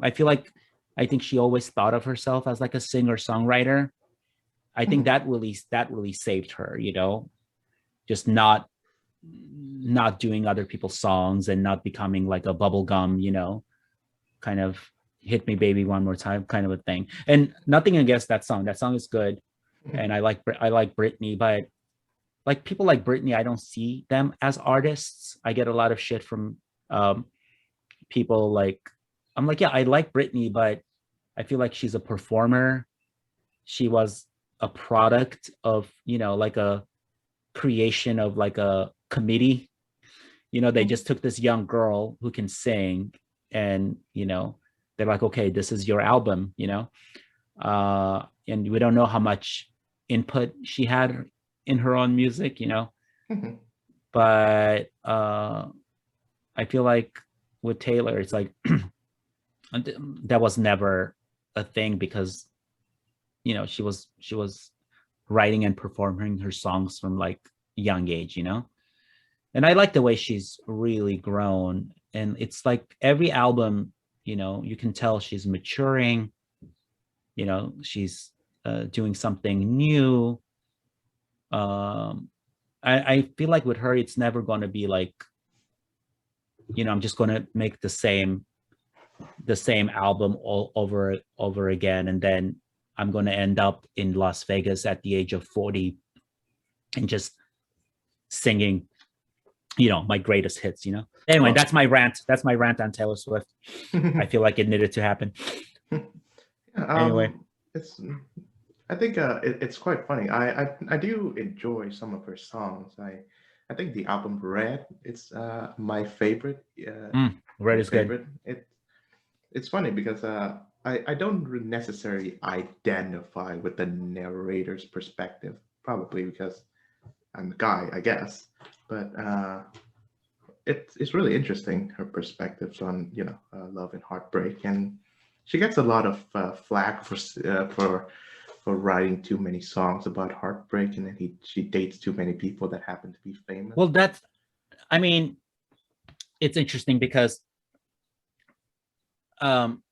I feel like I think she always thought of herself as like a singer-songwriter. I think Mhm. that really saved her, just not doing other people's songs and not becoming like a bubblegum, kind of hit me baby one more time kind of a thing. And nothing against that song. That song is good. And I like Britney, but like people like Britney, I don't see them as artists. I get a lot of shit from um people like, I'm like, yeah, I like Britney, but I feel like she's a performer. She was a product of, like a creation of like a committee. They Mhm. just took this young girl who can sing, and they're like, okay, this is your album, and we don't know how much input she had in her own music, Mhm. but I feel like with Taylor, it's like that was never a thing because she was writing and performing her songs from like young age, and I like the way she's really grown. And it's like every album, you can tell she's maturing, she's doing something new. um I feel like with her it's never going to be like, I'm just going to make the same album all over again, and then I'm going to end up in Las Vegas at the age of 40 and just singing, my greatest hits. Anyway, Well, that's my rant on Taylor Swift. I feel like it needed to happen. yeah, Anyway. it's. I think it's quite funny. I do enjoy some of her songs. I think the album Red, it's my favorite. Red My is good. favorite. It's funny because I don't necessarily identify with the narrator's perspective, probably because I'm a guy, I guess. But it's really interesting, her perspectives on love and heartbreak, and she gets a lot of flack for writing too many songs about heartbreak, and then she dates too many people that happen to be famous. Well, I mean, it's interesting because um,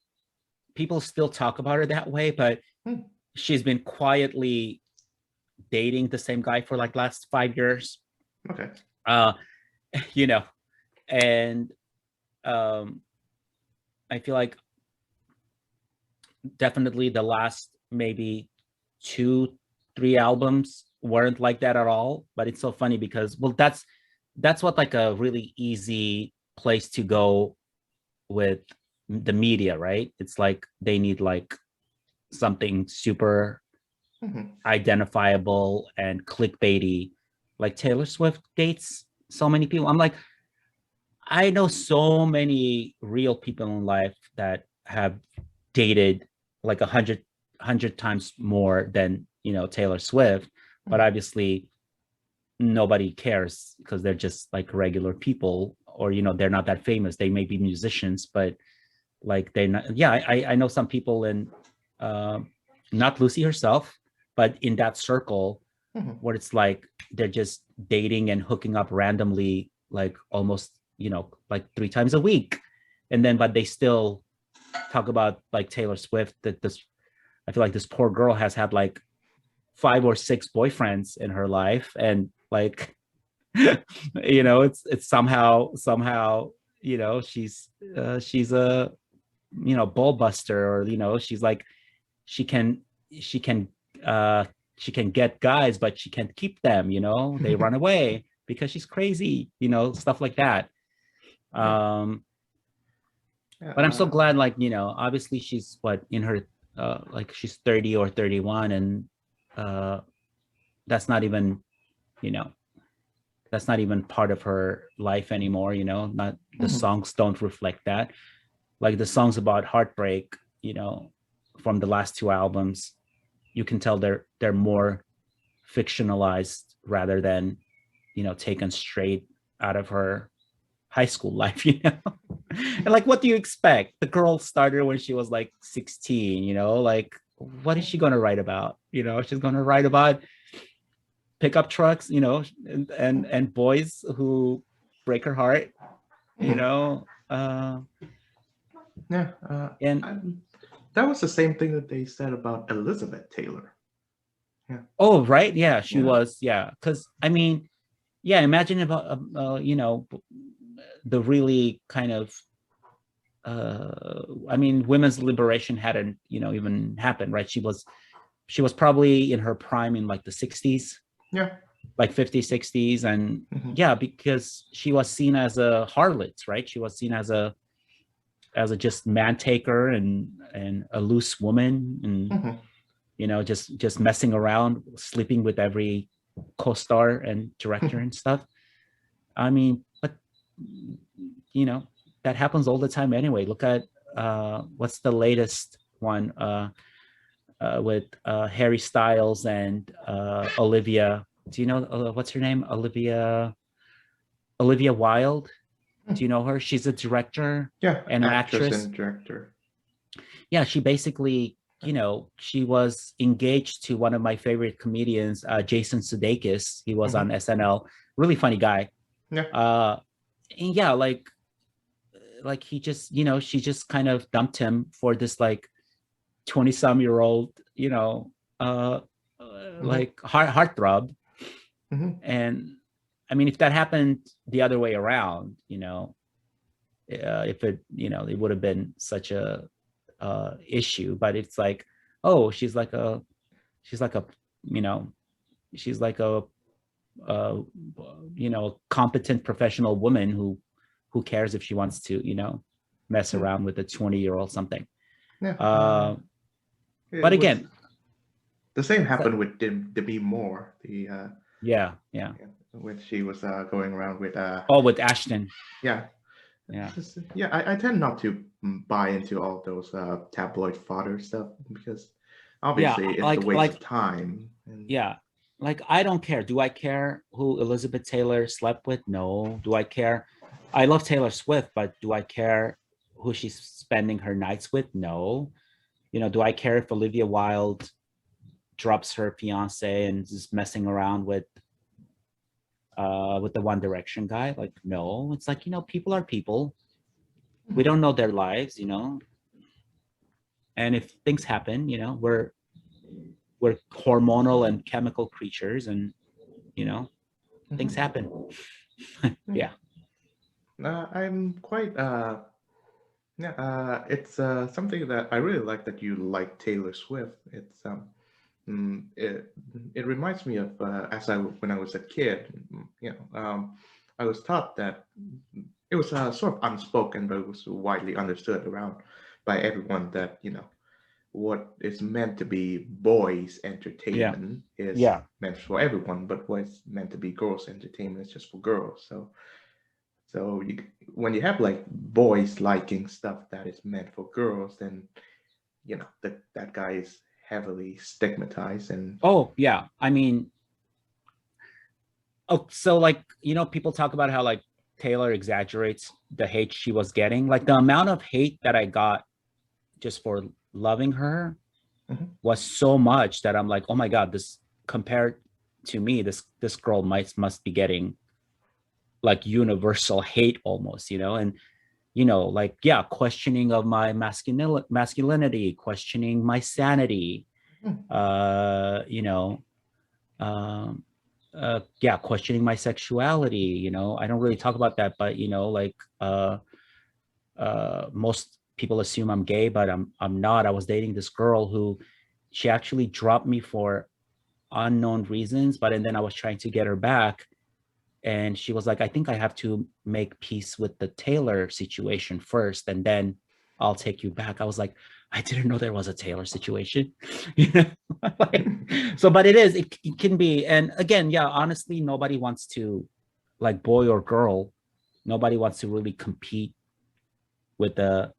people still talk about her that way, but Hmm, she's been quietly dating the same guy for like last 5 years. okay. Uh, you know, and um, I feel like definitely the last maybe 2, 3 albums weren't like that at all. But it's so funny because, well, that's what like a really easy place to go with the media, right? It's like they need like something super Hmm. identifiable and clickbaity. Like Taylor Swift dates so many people. I'm like, I know so many real people in life that have dated like 100 times more than Taylor Swift, but Hmm. obviously nobody cares because they're just like regular people, or they're not that famous. They may be musicians, but like they not. Yeah, I know some people in, uh, not Lucy herself, but in that circle Hmm. where it's like they're just dating and hooking up randomly, like almost like 3 times a week, and then but they still talk about like Taylor Swift. That this I feel like this poor girl has had like 5 or 6 boyfriends in her life, and like it's somehow she's a ball buster, or she's like she can she can uh she can get guys, but she can't keep them. They run away because she's crazy, stuff like that. Yeah. um Yeah. but I'm so glad, like, obviously she's what in her like she's 30 or 31, and uh that's not even you know that's not even part of her life anymore. Not the Mhm. songs don't reflect that. Like the songs about heartbreak, from the last 2 albums, you can tell they're more fictionalized rather than taken straight out of her high school life, you know. And like, what do you expect? The girl started when she was like 16, you know, like what is she going to write about? You know, she's going to write about pickup trucks, you know, and boys who break her heart, you know. Yeah, And that was the same thing that they said about Elizabeth Taylor. Yeah. oh, right, yeah, she Yeah. was, yeah, because I mean, yeah, imagine about you know, the really kind of I mean, women's liberation hadn't, you know, even happened, right? She was probably in her prime in like the 60s, Yeah. like 50s, 60s. And Mm-hmm. yeah, because she was seen as a harlot, right? She was seen as a just man taker and a loose woman, and Mm-hmm. you know, just messing around, sleeping with every co-star and director and stuff. I mean, but you know, that happens all the time anyway. Look at what's the latest one with Harry Styles and Olivia. Do you know what's her name? Olivia Wilde. Do you know her? She's a director Yeah, and an actress actress. and director. Yeah, she basically, you know, she was engaged to one of my favorite comedians, Jason Sudeikis. He was on Mm-hmm. SNL. Really funny guy. Yeah. And yeah, like he just, you know, she just kind of dumped him for this like 20 some year old, you know, Mm-hmm. like heartthrob. Mm-hmm. And I mean, if that happened the other way around, you know, if it, you know, it would have been such a issue. But it's like, oh, she's like a, you know, she's like uh, you know, competent professional woman who cares if she wants to, you know, mess around with a 20-year-old something. Yeah. It But was again, the same happened with Demi Moore. The yeah, yeah. when she was going around with Oh, with Ashton. yeah. Yeah. Yeah, I tend not to buy into all those tabloid fodder stuff because Yeah, obviously it's a waste of time. And yeah, like I don't care. Do I care who Elizabeth Taylor slept with? No. Do I care? I love Taylor Swift, but do I care who she's spending her nights with? No. You know, do I care if Olivia Wilde drops her fiance and is messing around with the One Direction guy? Like, no. It's like, you know, people are people. We don't know their lives, you know. And if things happen, you know, we're hormonal and chemical creatures, and you know, things happen. Yeah. I'm quite yeah, it's something that I really like that you like Taylor Swift. It's it reminds me of as I when I was a kid, you know, I was taught that it was sort of unspoken, but it was widely understood around by everyone that you know what is meant to be boys' Yeah. entertainment is Yeah. meant for everyone, but what's meant to be girls' entertainment is just for girls. So when you have like boys liking stuff that is meant for girls, then you know that guy is heavily stigmatized and Oh, yeah. I mean, oh, so like, you know, people talk about how like Taylor exaggerates the hate she was getting. Like the amount of hate that I got just for loving her Mhm. was so much that I'm like, oh my God, this compared to me, this girl must be getting like universal hate almost, you know, and you know, like yeah, questioning of my masculinity, questioning my sanity, Mhm. you know, um, yeah, questioning my sexuality. You know, I don't really talk about that, but you know, like most people assume I'm gay, but I'm not. I was dating this girl who she actually dropped me for unknown reasons, but and then I was trying to get her back, and she was like, I think I have to make peace with the Taylor situation first, and then I'll take you back. I was like, I didn't know there was a Taylor situation. You know? Like, so but it can be. And again, yeah, honestly, nobody wants to, like boy or girl, nobody wants to really compete with a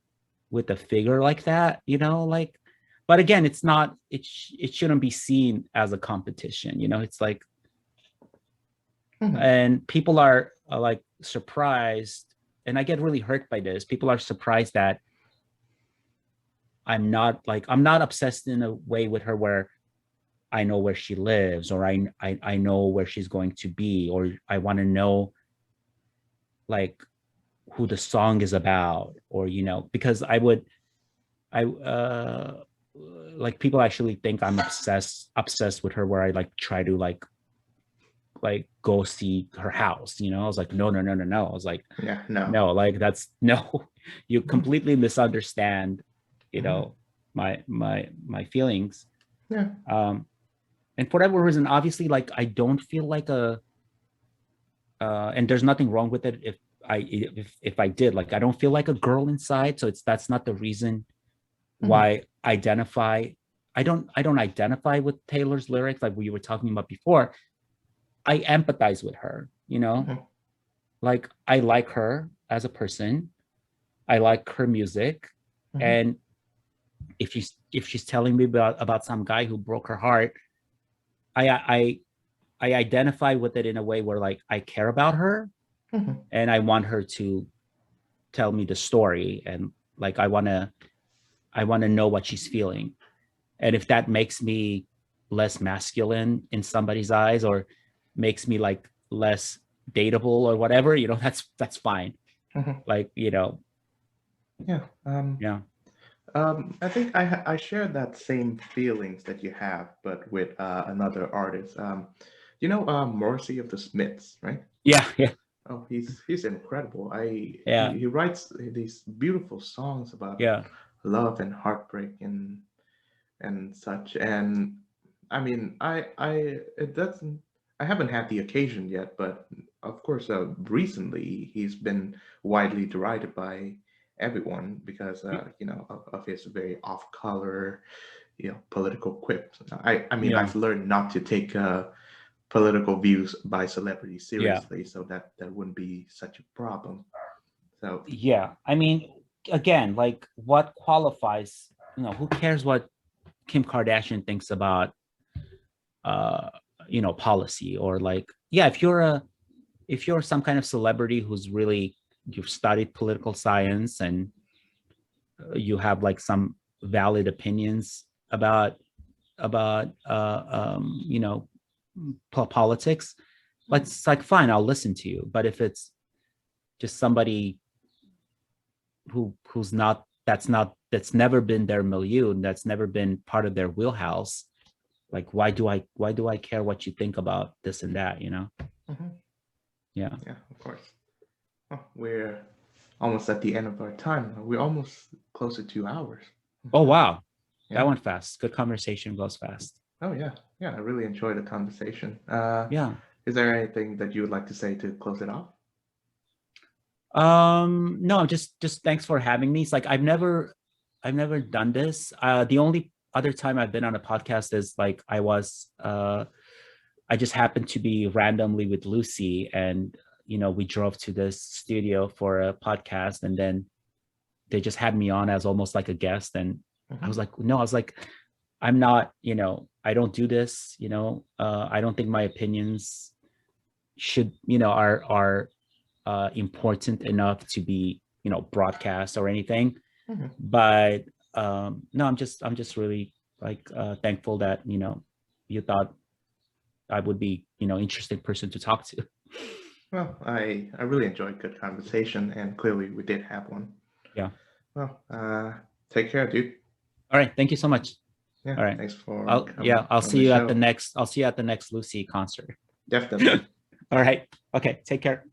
figure like that, you know, like, but again, it's not, it shouldn't be seen as a competition, you know. It's like, Mhm. and people are like surprised and I get really hurt by this. People are surprised that I'm not obsessed in a way with her where I know where she lives, or I know where she's going to be, or I want to know like who the song is about, or because I like people actually think I'm obsessed with her, where I like try to like go see her house. I was like, no. I was like, Yeah, no. no, like that's no, you completely misunderstand, my feelings. Yeah. And for whatever reason, obviously, like I don't feel like and there's nothing wrong with it if I did, like I don't feel like a girl inside. So that's not the reason why I don't identify with Taylor's lyrics like we were talking about before. I empathize with her, like I like her as a person. I like her music. And if she's telling me about some guy who broke her heart, I identify with it in a way where like I care about her, and I want her to tell me the story, and like I want to know what she's feeling. And if that makes me less masculine in somebody's eyes, or makes me like less dateable or whatever, that's fine. Like, Yeah. yeah. I think I share that same feelings that you have, but with another artist. Morrissey of the Smiths, right? Yeah. Oh, he's incredible. Yeah. He writes these beautiful songs about Yeah. love and heartbreak and such. And I mean, it doesn't. I haven't had the occasion yet, but of course, recently he's been widely derided by everyone because of his very off-color, political quips. I mean, Yeah. I've learned not to take political views by celebrities Yeah. seriously, so that wouldn't be such a problem. So Yeah. I mean, again, like what qualifies, who cares what Kim Kardashian thinks about policy, or like, yeah, if you're some kind of celebrity who's really, you've studied political science, and you have like some valid opinions about politics, it's like fine, I'll listen to you. But if it's just somebody who's not, that's never been their milieu, and that's never been part of their wheelhouse, like why do I care what you think about this and that? Yeah. yeah, of course. Oh, we're almost at the end of our time. We're almost close to 2 hours. Oh wow, Yeah. that went fast. Good conversation goes fast. Oh yeah, I really enjoyed the conversation. Yeah. Is there anything that you would like to say to close it off? No, just thanks for having me. It's like I've never done this. The only other time I've been on a podcast is like I just happened to be randomly with Lucy, and we drove to this studio for a podcast, and then they just had me on as almost like a guest. And I was like, no, I'm not, I don't do this, I don't think my opinions should, are important enough to be, broadcast or anything. But no, I'm just really like thankful that, you thought I would be, interesting person to talk to. Well, I really enjoyed good conversation, and clearly we did have one. Yeah. Well, take care, dude. All right. Thank you so much. Yeah. All right. Thanks for I'll see you at the next Lucy concert. Definitely. All right. Okay. Take care.